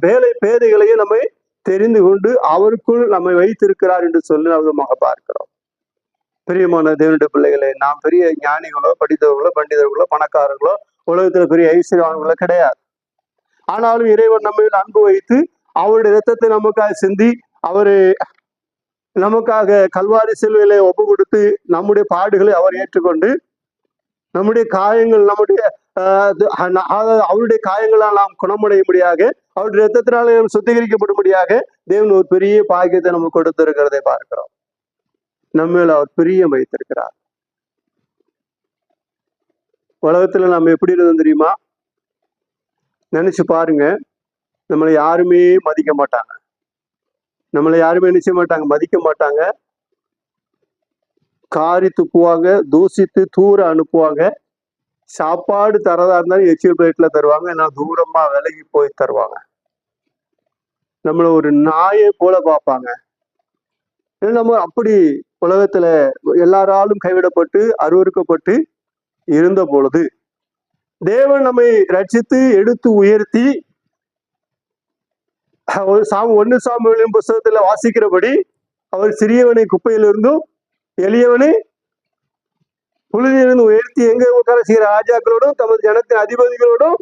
வேலை பேதைகளையும் நம்மை தெரிந்து கொண்டு அவருக்குள் நம்மை வைத்திருக்கிறார் என்று சொல்லி விதமாக பார்க்கிறோம். பிரியமான தேவனுடைய பிள்ளைகளை, நாம் பெரிய ஞானிகளோ படித்தவர்களோ பண்டிதர்களோ பணக்காரர்களோ உலகத்துல பெரிய ஐஸ்வர்யவான்களோ கிடையாது. ஆனாலும் இறைவன் நம்ம அன்பு வைத்து அவருடைய இரத்தத்தை நமக்காக சிந்தி அவரு நமக்காக கல்வாரி சிலுவையிலே ஒப்பு கொடுத்து நம்முடைய பாடுகளை அவர் ஏற்றுக்கொண்டு நம்முடைய காயங்கள் அவருடைய காயங்களால் நாம் குணமடையும்படியாக அவருடைய இரத்தத்தினால சுத்திகரிக்கப்படும்படியாக தேவன் ஒரு பெரிய பாக்கியத்தை நமக்கு கொடுத்திருக்கிறதை பார்க்கிறோம். நம்ம அவர் பிரியம் வைத்திருக்கிறார். உலகத்துல நம்ம எப்படி இருந்தோம் தெரியுமா? நினைச்சு பாருங்க, நம்மளை யாருமே மதிக்க மாட்டாங்க, நம்மளை யாருமே நினைச்ச மாட்டாங்க, மதிக்க மாட்டாங்க, காரி துப்புவாங்க, தூசித்து தூர அனுப்புவாங்க. சாப்பாடு தரதா இருந்தாலும் எச்சில் பிளேட்ல தருவாங்க, நான் தூரமா விலகி போய் தருவாங்க. நம்மள ஒரு நாயை போல பார்ப்பாங்க. நம்ம அப்படி உலகத்துல எல்லாராலும் கைவிடப்பட்டு அருவருக்கப்பட்டு இருந்த பொழுது தேவன் நம்மை ரட்சித்து எடுத்து உயர்த்தி 1 சாமுவேலின் புஸ்தகத்துல வாசிக்கிறபடி அவர் சிறியவனை குப்பையிலிருந்தும் எளியவனை புழுதியிலிருந்து உயர்த்தி எங்க உட்கார செய்கிற ராஜாக்களோடும் தமது ஜனத்தின் அதிபதிகளோடும்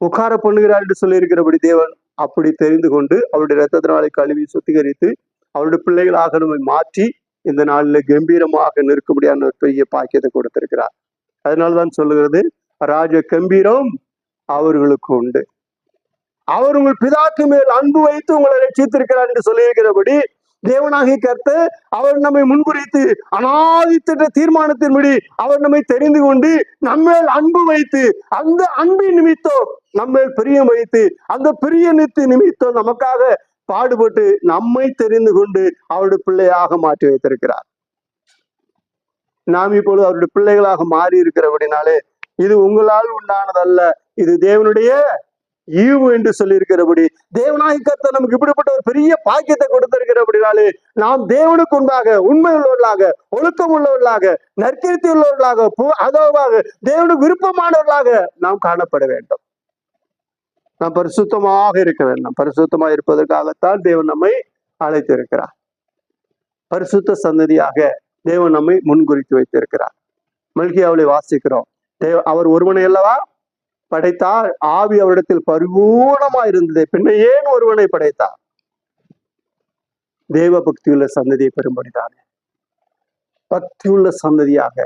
உட்கார பண்ணுகிறார் என்று சொல்லி இருக்கிறபடி தேவன் அப்படி தெரிந்து கொண்டு அவருடைய இரத்தத்தினாலே கழுவி சுத்திகரித்து அவருடைய பிள்ளைகளாக நம்மை மாற்றி இந்த நாளில் கம்பீரமாக நிற்கும்படியான ஒரு பெரிய பாக்கியத்தை கொடுத்திருக்கிறார். அதனால்தான் சொல்லுகிறது, ராஜ கம்பீரம் அவர்களுக்கு உண்டு, அவர் உங்கள் பிதாக்கு மேல் அன்பு வைத்து உங்களை ரட்சித்திருக்கிறார் என்று சொல்லியிருக்கிறபடி தேவனாகிய கர்த்தர் அவர் நம்மை முன்குறித்து அநாதித்த தீர்மானத்தின்படி அவர் நம்மை தெரிந்து கொண்டு நம்மேல் அன்பு வைத்து அந்த அன்பின் நிமித்தம் நம்மேல் பிரியம் வைத்து அந்த பிரியனித்து நிமித்தம் நமக்காக பாடுபட்டு நம்மை தெரிந்து கொண்டு அவருடைய பிள்ளையாக மாற்றி வைத்திருக்கிறார். நாம் இப்பொழுது அவருடைய பிள்ளைகளாக மாறி இருக்கிறபடினாலே இது உங்களால் உண்டானதல்ல, இது தேவனுடைய ஈவு என்று சொல்லி இருக்கிறபடி தேவனாகிய கர்த்தர் நமக்கு இப்படிப்பட்ட ஒரு பெரிய பாக்கியத்தை கொடுத்திருக்கிறபடினாலே நாம் தேவனுக்கு உண்டாக உண்மை உள்ளவர்களாக, ஒழுக்கம் உள்ளவர்களாக, நற்கீர்த்தி உள்ளவர்களாக, அதோவாக தேவனுக்கு விருப்பமானவர்களாக நாம் காணப்பட வேண்டும். நாம் பரிசுத்தமாக இருக்க வேண்டும். பரிசுத்தமாக இருப்பதற்காகத்தான் தேவன் நம்மை அழைத்திருக்கிறார். பரிசுத்த சந்ததியாக தேவன் நம்மை முன்குறித்து வைத்திருக்கிறார். மல்கியாவிலே வாசிக்கிறோம், அவர் ஒருவனை அல்லவா படைத்தார், ஆவி அவரிடத்தில் பரிபூர்ணமா இருந்தது, பின்ன ஏன் ஒருவனை படைத்தார்? தேவ பக்தியுள்ள சந்ததியை பெறும்படிதானே. பக்தியுள்ள சந்ததியாக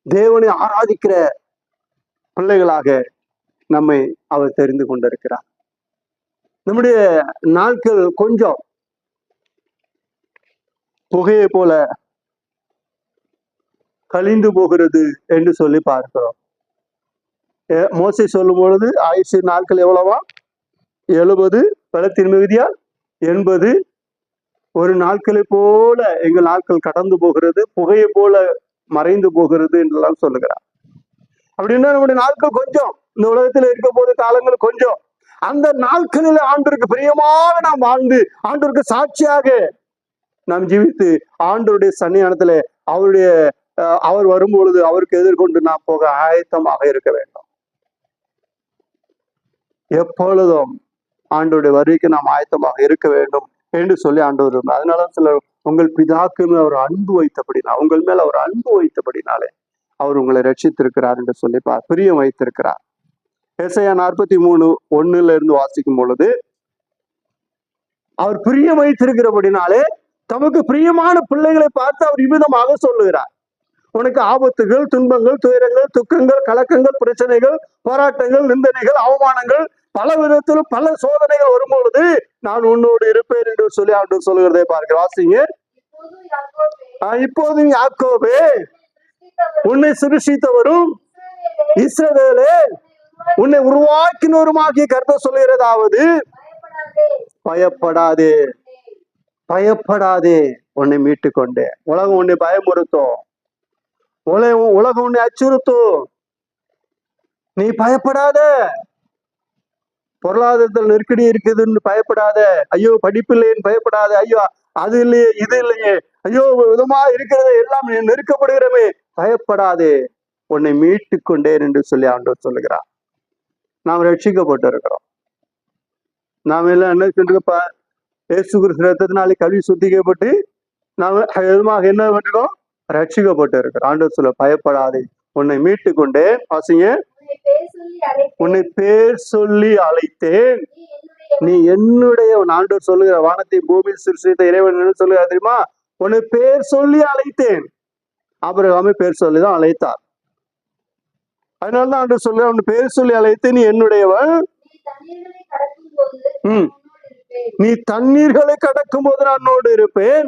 தேவனை ஆராதிக்கிற பிள்ளைகளாக நம்மை அவர் தெரிந்து கொண்டிருக்கிறார். நம்முடைய நாட்கள் கொஞ்சம் புகையை போல கழிந்து போகிறது என்று சொல்லி பார்க்கிறோம். மோசே சொல்லும் பொழுது ஆயுசு நாட்கள் எவ்வளவா? 70, பலத்தின் மிகுதியால் 80. ஒரு நாட்களை போல எங்கள் நாட்கள் கடந்து போகிறது, புகையை போல மறைந்து போகிறது என்றெல்லாம் சொல்லுகிறார். அப்படின்னா நம்முடைய நாட்கள் கொஞ்சம், இந்த உலகத்துல இருக்க போது காலங்கள் கொஞ்சம். அந்த நாட்களில் ஆண்டவருக்கு பிரியமாக நாம் வாழ்ந்து ஆண்டவருக்கு சாட்சியாக நாம் ஜீவித்து ஆண்டவருடைய சன்னிதானத்துல அவருடைய அவர் வரும்பொழுது அவருக்கு எதிர்கொண்டு நாம் போக ஆயத்தமாக இருக்க வேண்டும். எப்பொழுதும் ஆண்டவருடைய வருகைக்கு நாம் ஆயத்தமாக இருக்க வேண்டும் என்று சொல்லி ஆண்டவர் இருந்தார். அதனால சில உங்கள் பிதாக்குன்னு அவர் அன்பு வைத்தபடினா, உங்கள் மேல் அவர் அன்பு வைத்தபடினாலே அவர் உங்களை ரட்சித்திருக்கிறார் என்று சொல்லி பிரியம் வைத்திருக்கிறார். ஏசாயா 43:1 வாசிக்கும் பொழுது அவர் பிரியம் வைத்திருக்கிறபடினாலே தமக்கு பிரியமான பிள்ளைகளை பார்த்து அவர் இவ்விதமாக சொல்லுகிறார், உனக்கு ஆபத்துகள், துன்பங்கள், துயரங்கள், துக்கங்கள், கலக்கங்கள், பிரச்சனைகள், போராட்டங்கள், நிந்தனைகள், அவமானங்கள், பல விதத்திலும் பல சோதனைகள் வரும்பொழுது நான் உன்னோடு இருப்பேன் என்று சொல்லி ஆண்டவர் சொல்லுகிறதை பார்க்க வாசிங்க. இப்போதும் யாக்கோபே உன்னை சிருஷ்டித்தவரும் இஸ்ரவேலே உன்னை உருவாக்கினவருமாகிய கர்த்தர் சொல்லுகிறதாவது, பயப்படாதே பயப்படாதே, உன்னை மீட்டு கொண்டேன். உலகம் உன்னை பயமுறுத்தும், உலகம் உன்னை அச்சுறுத்தும், நீ பயப்படாத. பொருளாதாரத்தில் நெருக்கடி இருக்குதுன்னு பயப்படாத, ஐயோ படிப்பு இல்லைன்னு பயப்படாத, ஐயோ அது இல்லையே இது இல்லையே, ஐயோ விதமா இருக்கிறத எல்லாம் நெருக்கப்படுகிறமே, பயப்படாதே, உன்னை மீட்டு கொண்டேன் என்று சொல்லி ஆண்டவர் சொல்லுகிறார். நாம் ரட்சிக்கப்பட்டு இருக்கிறோம். நாம் எல்லாம் என்ன சொல்லிருக்கப்ப இயேசு கிறிஸ்து ரத்தத்தினாலே கழுவி சுத்திக்கப்பட்டு நாம் எதுமாக என்ன பண்ணிட்டோம், ரட்சிக்கப்பட்டு இருக்கிறோம். ஆண்டவர் சொல்ல பயப்படாதே, உன்னை மீட்டு கொண்டேன். வாசிங்க, உன்னை பேர் சொல்லி அழைத்தேன், நீ என்னுடைய. ஆண்டவர் சொல்லுகிற வானத்தை பூமி சிருஷ்டித்த இறைவன் என்ன சொல்லுகிறார் தெரியுமா, உன்னை பேர் சொல்லி அழைத்தேன். ஆபிரகாமை பேர் சொல்லிதான் அழைத்தார். அதனாலதான் ஆண்டவர் சொல்ல, உன்னை பேர் சொல்லி அழைத்தேன், நீ என்னுடையவன். நீ தண்ணீர்களை கடக்கும் போது நான் உன்னோடு இருப்பேன்.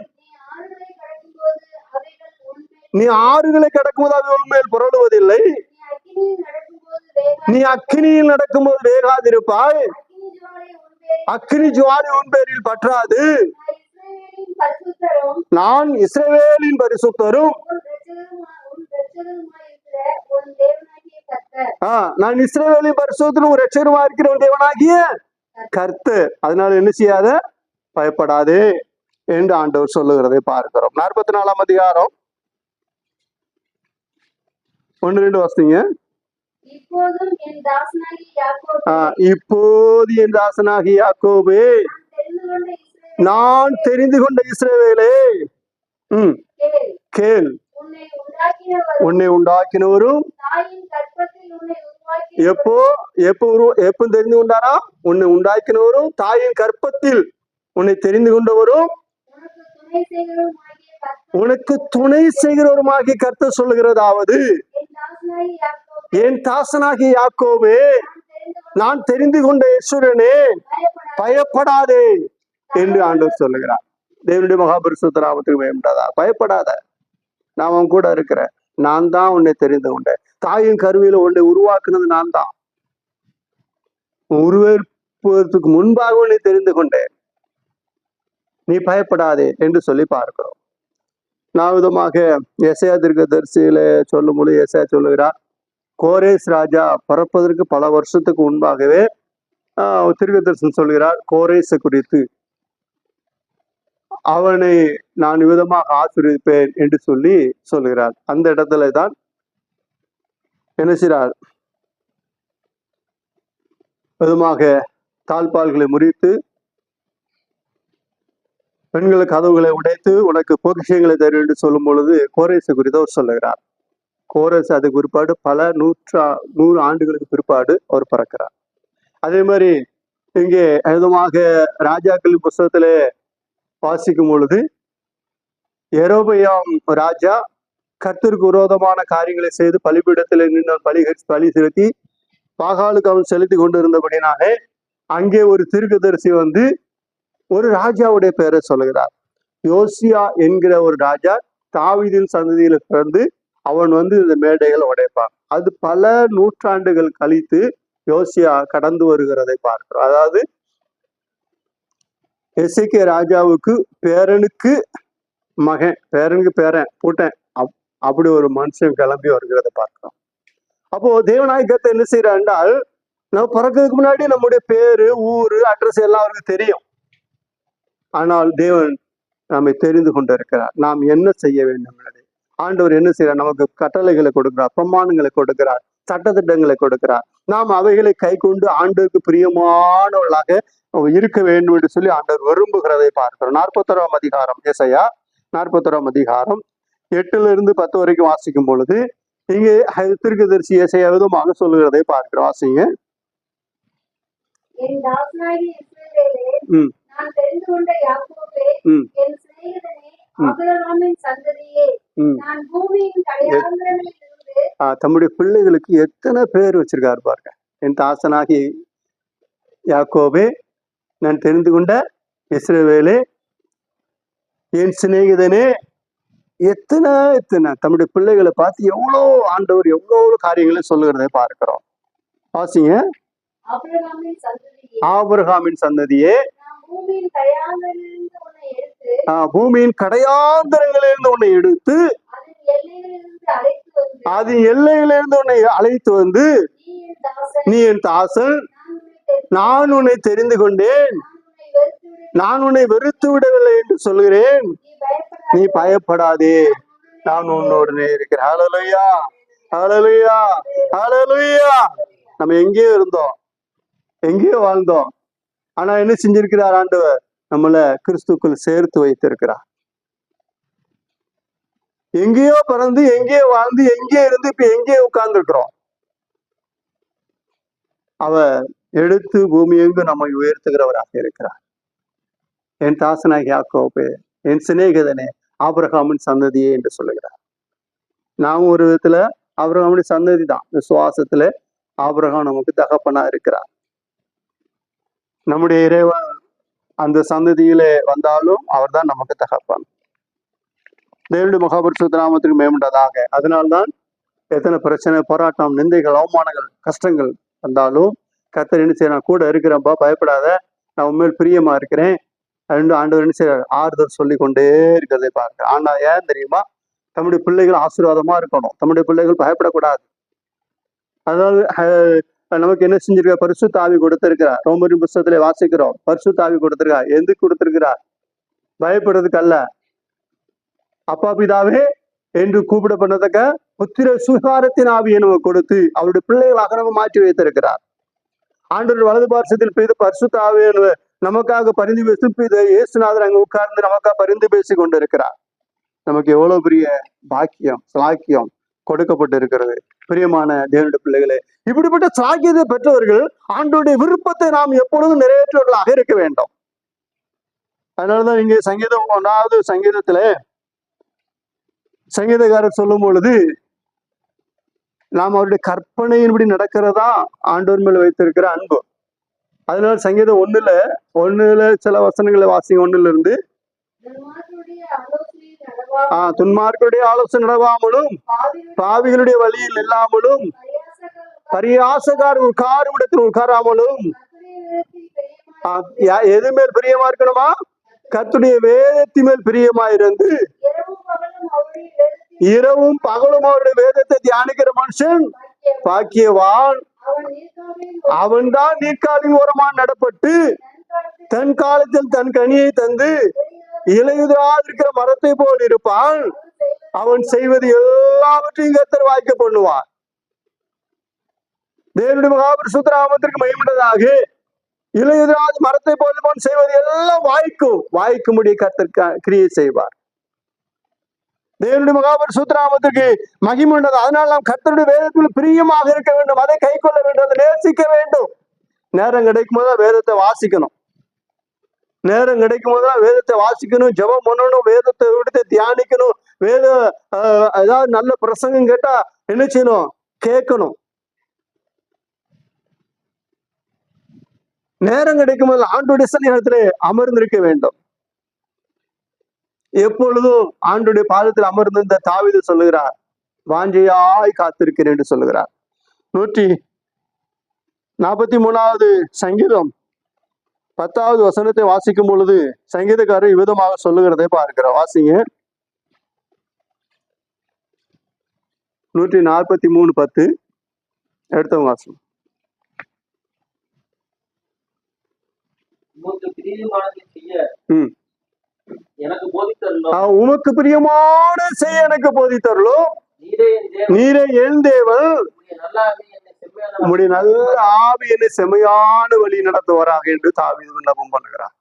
நீ ஆறுகளை கடக்கும் போது அது உன்மேல் புரளுவதில்லை. நீ அக்கினியில் நடக்கும்போது வேகாதிருப்பாய், அக்கினி ஜுவாலை உன் பேரில் பற்றாது. நான் இஸ்ரவேலின் பரிசுத்தரும், நான் இஸ்ரவேலின் பரிசுத்தரும் இரட்சகருமா இருக்கிற ஒரு தேவனாகிய கர்த்தர். அதனால என்ன செய்யாத, பயப்படாதே என்று ஆண்டவர் சொல்லுகிறதை பார்க்கிறோம். 44ஆம் அதிகாரம் 1-2 வாசிங்க. இப்போது என் தாசனாகி யாக்கோபே, நான் தெரிந்து கொண்ட இஸ்ரவேலே, கேள், உன்னை உண்டாக்கினவரும் எப்போ தெரிந்து கொண்டாரா, உன்னை உண்டாக்கினவரும் தாயின் கற்பத்தில் உன்னை தெரிந்து கொண்டவரும் உனக்கு துணை செய்கிறவருமாகிய கர்த்தர் சொல்லுகிறதாவது, என் தாசனாகிய யாக்கோபே, நான் தெரிந்து கொண்ட ஈஸ்வரனே, பயப்படாதே என்று ஆண்டவர் சொல்லுகிறார். தேவனுடைய மகாபரிசுத்த நாமத்துக்கு பயப்படாதா, பயப்படாத, நான் உன் கூட இருக்கிறேன். நான் தான் உன்னை தெரிந்து கொண்டேன். தாயின் கருவியில உன்னை உருவாக்குனது நான் தான். உருவேற்பதற்கு முன்பாக உன்னை தெரிந்து கொண்டேன், நீ பயப்படாதே என்று சொல்லி பார்க்கிறோம். நான் விதமாக எசையா தீர்க்கதரிசியில சொல்லும் பொழுது எசையா சொல்லுகிறார், கோரேஸ் ராஜா பிறப்பதற்கு பல வருஷத்துக்கு முன்பாகவே தீர்க்கதரிசனம் சொல்கிறார் கோரேசை குறித்து, அவனை நான் விதமாக ஆசீர்வதிப்பேன் என்று சொல்லி சொல்கிறார். அந்த இடத்துல தான் என்ன செய்றார், விதமாக தாழ்பால்களை முறித்து பெண்களுக்கு கதவுகளை உடைத்து உனக்கு பொக்கிஷங்களை தரும் என்று சொல்லும் பொழுது கோரேசை குறித்து அவர் சொல்லுகிறார். கோரேஸ் அதுக்கு பிற்பாடு பல 100 ஆண்டுகளுக்கு பிற்பாடு அவர் பிறக்கிறார். அதே மாதிரி இங்கே விதமாக ராஜாக்களின் புஸ்தகத்திலே வாசிக்கும் பொழுது யெரொபெயாம் ராஜா கர்த்தருக்கு விரோதமான காரியங்களை செய்து பலிபீடத்தில் நின்று பலி செலுத்தி பாகாலுக்கு அவன் செலுத்தி கொண்டு இருந்தபடினாலே அங்கே ஒரு தீர்க்கதரிசி வந்து ஒரு ராஜாவுடைய பெயரை சொல்லுகிறார். யோசியா என்கிற ஒரு ராஜா தாவீதின் சந்ததியில பிறந்து அவன் வந்து இந்த மேடைகள் உடைப்பான். அது பல நூற்றாண்டுகள் கழித்து யோசியா கடந்து வருகிறதை பார்க்கிறோம். அதாவது எசேக்கியா ராஜாவுக்கு பேரனுக்கு மகன், பேரனுக்கு பேரன் பூட்டன், அப்படி ஒரு மனுஷன் கிளம்பி வருகிறதை பார்க்கிறோம். அப்போ தேவநாயகத்தை என்ன செய்யறால் நம்ம பிறக்கிறதுக்கு முன்னாடி நம்முடைய பேரு, ஊரு, அட்ரஸ் எல்லாம் அவருக்கு தெரியும். ஆனால் தேவன் நம்மை தெரிந்து கொண்டிருக்கிறார். நாம் என்ன செய்ய வேண்டும்? ஆண்டவர் என்ன செய்யறார்? நமக்கு கட்டளைகளை கொடுக்கிறார், பிரமாணங்களை கொடுக்கிறார், சட்டத்திட்டங்களை கொடுக்கிறார். நாம் அவைகளை கை கொண்டு ஆண்டவருக்கு பிரியமானவர்களாக இருக்க வேண்டும் என்று சொல்லி ஆண்டவர் விரும்புகிறதை பார்க்கிறோம். 41ஆம் அதிகாரம், ஏசாயா 41ஆம் அதிகாரம் 8-10 வரைக்கும் வாசிக்கும் பொழுது இங்கே தீர்க்கதரிசி ஏசாயா விதமாக சொல்லுகிறதை பார்க்கிறோம். வாசிங்க. என் தாசனாகிய இஸ்ரவேலே, நான் தெரிந்து கொண்ட யாக்கோபே, என் சிநேகிதனே, ஆபிரகாமின் சந்ததியே, நான் பூமியின் கடையாந்திரங்களிலிருந்து. தம்முடைய பிள்ளைகளுக்கு எத்தனை பேர் வச்சிருக்காரு பாருங்க. என் தாசனாகி யாக்கோபே, நான் தெரிந்து கொண்ட இஸ்ரவேலே, என் சிநேகிதனே, எத்தனை தம்முடைய பிள்ளைகளை பார்த்து எவ்வளோ ஆண்டவர் எவ்வளோ காரியங்களை சொல்லுகிறதை பார்க்கிறோம். வாசிங்க. ஆபிரகாமின் சந்ததியே, பூமியின் கடையாந்தரங்களிலிருந்து உன்னை எடுத்து அதன் எல்லையிலிருந்து உன்னை அழைத்து வந்து, நீ என் தாசன், நான் உன்னை தெரிந்து கொண்டேன், நான் உன்னை வெறுத்து விடவில்லை என்று சொல்கிறேன், நீ பயப்படாதே, நான் உன்னோடனே இருக்கிறேன். ஹல்லேலூயா, ஹல்லேலூயா, ஹல்லேலூயா. நம்ம எங்கேயோ இருந்தோம், எங்கேயோ வாழ்ந்தோம். ஆனா என்ன செஞ்சிருக்கிறார்? ஆண்டவர் நம்மள கிறிஸ்துக்குள் சேர்த்து வைத்திருக்கிறார். எங்கேயோ பிறந்து, எங்கேயோ வாழ்ந்து, எங்கேயோ இருந்து இப்ப எங்கேயோ உட்கார்ந்து இருக்கிறோம். அவர் எடுத்து பூமி எங்கு நம்மை உயர்த்துகிறவராக இருக்கிறார். என் தாசனாகி யாக்கோபே, என் சிநேகிதனே, ஆபிரகாமின் சந்ததியே என்று சொல்லுகிறார். நாம் ஒரு விதத்துல ஆபிரகாமுடைய சந்ததி தான். விசுவாசத்துல ஆபிரகாம் நமக்கு தகப்பனா இருக்கிறார். நம்முடைய இறைவன் அந்த சந்ததியிலே வந்தாலும் அவர் தான் நமக்கு தகப்பன். தேவனுடைய மகாபரிசுத்த நாமத்துக்கு மேம்பட்டதாக. அதனால்தான் எத்தனை பிரச்சனை, போராட்டம், நிந்தைகள், அவமானங்கள், கஷ்டங்கள் வந்தாலும் கர்த்தர் என்ன செய்ய, நான் கூட இருக்கிறேன்ப்பா, பயப்படாத, நான் உண்மையில் பிரியமா இருக்கிறேன் அப்படின்னு ஆண்டவர் என்ன செய்யறாரு? ஆறுதல் சொல்லி கொண்டே இருக்கிறதை பார்க்க. ஆனா ஏன் தெரியுமா? தம்முடைய பிள்ளைகள் ஆசீர்வாதமா இருக்கணும், தம்முடைய பிள்ளைகள் பயப்படக்கூடாது. அதாவது நமக்கு என்ன செஞ்சிருக்க? பரிசுத்த ஆவி கொடுத்திருக்கிறார். ரோமரின் புத்தகத்திலே வாசிக்கிறோம், பரிசுத்த ஆவி கொடுத்திருக்கார். எதுக்கு கொடுத்திருக்கிறார்? பயப்படுறதுக்கு அல்ல. அப்பா பிதாவே என்று கூப்பிடப்பட்டதக்க புத்திர சுகாரத்தின் ஆவியை நமக்கு கொடுத்து அவருடைய பிள்ளைகளாக நம்ம மாற்றி வைத்திருக்கிறார். ஆண்டவர் வலது பார்சத்தில் பெய்த பரிசுத்த ஆவியை நமக்காக பரிந்து பேசி இயேசுநாதர் அங்க உட்கார்ந்து நமக்காக பரிந்து பேசி கொண்டிருக்கிறார். நமக்கு எவ்வளவு பெரிய பாக்கியம், சாக்கியம் கொடுக்கப்பட்டு இருக்கிறது. பிரியமான தேவனுடைய பிள்ளைகளே, இப்படிப்பட்ட சாக்கியத்தை பெற்றவர்கள் ஆண்டவருடைய விருப்பத்தை நாம் எப்பொழுதும் நிறைவேற்றவர்களாக இருக்க வேண்டும். அதனாலதான் இங்கே சங்கீதம் 1வது சங்கீதத்துல சங்கீதக்காரர் சொல்லும் பொழுது, நாம் அவருடைய கற்பனையின்படி நடக்கிறதா ஆண்டவர் மேல வைத்திருக்கிற அன்பு. அதனால சங்கீதம் 1ல சில வசனங்களை வாசிங்க. 1லிருந்து, துன்மார்க்குடைய ஆலோசனை நடவாமலும் பாவிகளுடைய வழியில் இல்லாமலும் பரியாசக்கார உட்காருமிடத்தில் உட்காராமலும். எது மேல் பிரியமா இருக்கணுமா? கர்த்தருடைய வேதத்தின் மேல் பிரியமா இருந்து இரவும் பகலும் அவருடைய வேதத்தை தியானிக்கிற மனுஷன் பாக்கியவான். அவன் தான் நீர்க்காலின் ஓரமா நடப்பட்டு தன் காலத்தில் தன் கனியை தந்து இலையுதிராதிருக்கிற மரத்தை போல் இருப்பான். அவன் செய்வது எல்லாவற்றையும் கர்த்தர் வாய்க்க பண்ணுவான். தேவனுடைய மகாபரிசுத்த நாமத்திற்கு மகிமையுண்டதாக. இலையுதிராத மரத்தை போல் இருப்பான், செய்வது எல்லாம் வாய்க்கும்படி கர்த்தர் கிரியை செய்வார். தேவனுடைய மகாபரிசுத்த நாமத்திற்கு மகிமையுண்டது. அதனால் நாம் கர்த்தருடைய வேதத்தில் பிரியமாக இருக்க வேண்டும், அதை கை கொள்ள வேண்டும், அதை நேசிக்க வேண்டும். நேரம் கிடைக்கும் போது வேதத்தை வாசிக்கணும், நேரம் கிடைக்கும் போதுதான் வேதத்தை வாசிக்கணும், ஜெபம் பண்ணணும், வேதத்தை விடுத்து தியானிக்கணும். ஏதாவது நல்ல பிரசங்கம் கேட்டா என்ன செய்யணும்? கேட்கணும். நேரம் கிடைக்கும் போது ஆண்டுடைய சன்னிதானத்திலே அமர்ந்திருக்க வேண்டும். எப்பொழுதும் ஆண்டுடைய பாதத்தில் அமர்ந்திருந்த தாவீது சொல்லுகிறார், வாஞ்சையாய் காத்திருக்கிறேன் என்று சொல்லுகிறார். 143வது சங்கீதம் 10வது வசனத்தை வாசிக்கும் பொழுது சங்கீதக்காரர் இவ்விதமாக சொல்லுகிறதை பார்க்கிறோம். வாசிங்க. 143:10 எடுத்தவங்க வாசிங்க. பிரியமானதை செய்ய ம். எனக்கு போதித்தருளும். உமக்கு பிரியமான செய்ய எனக்கு போதித்தருளும். நீரே என் தேவன். நீரே என் தேவன். உம்முடைய நல்ல ஆவி என்னை செம்மையான உம்முடைய நல்ல ஆவி என்னை செமையான வழி நடத்துவாராக என்று தாவீது விண்ணப்பம் பண்ணுகிறார்.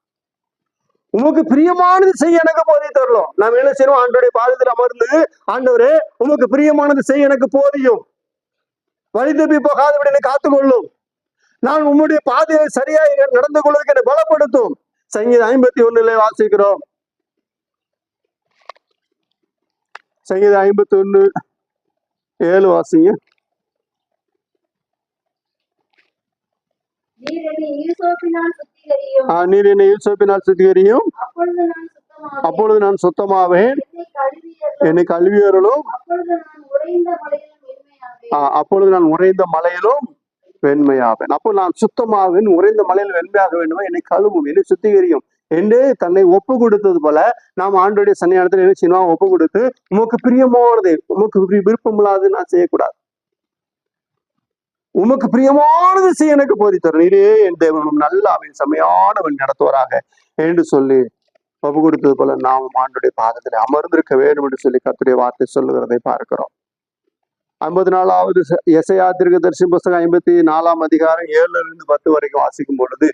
உமக்கு பிரியமானது செய்ய எனக்கு போதித்தருளும். நாம் என்ன செய்யணும்? ஆண்டவருடைய பாதத்தில் அமர்ந்து, ஆண்டவரே உமக்கு பிரியமானது செய்ய எனக்கு போதியும், வழி தப்பி போகாதபடி என்னை காத்துக்கொள்ளும், நான் உம்முடைய பாதையை சரியாய் நடந்து கொள்வதற்கு என்னை பலப்படுத்தும். சங்கீதம் 51 வாசிக்கிறோம். சங்கீதம் 51:7 வாசிங்க. நீர் என்னை ஈசோப்பினால் சுத்திகரியும். நீர் என்னை ஈசோப்பினால் சுத்திகரியும், அப்பொழுது நான் சுத்தமாவேன். அப்பொழுது நான் சுத்தமாவேன். என்னை கழுவியருளும். என்னை கழுவியருளும். அப்பொழுது நான் உறைந்த மலையிலும் வெண்மையாவேன். அப்பொழுது நான் உறைந்த மலையிலும் வெண்மையாவேன். அப்போ நான் சுத்தமாவேன், உறைந்த மலையில் வெண்மையாக வேண்டுமா, என்னை கழுவும், என்னை சுத்திகரியும் என்று தன்னை ஒப்பு கொடுத்தது போல நாம் ஆண்டோடைய சன்னிதானத்தில் என்ன செய்யணும்? ஒப்பு கொடுத்து, உமக்கு பிரியமானது, உமக்கு விருப்பம் இல்லாது நான் செய்யக்கூடாது, உமக்கு பிரியமானது செய்ய எனக்கு போதித்தரும், நீரே என் தேவனும் நல்ல அவன் செமையானவன் நடத்துவராக என்று சொல்லி ஒப்பு கொடுத்தது போல நாம் ஆண்டுடைய பாதத்தில் அமர்ந்திருக்க வேண்டும் என்று சொல்லி கர்த்தருடைய வார்த்தை சொல்லுகிறதை பார்க்கிறோம். 54வது எசையா தீர்க்கதரிசி புஸ்தகம் 54 அதிகாரம் 7-10 வரைக்கும் வாசிக்கும் பொழுது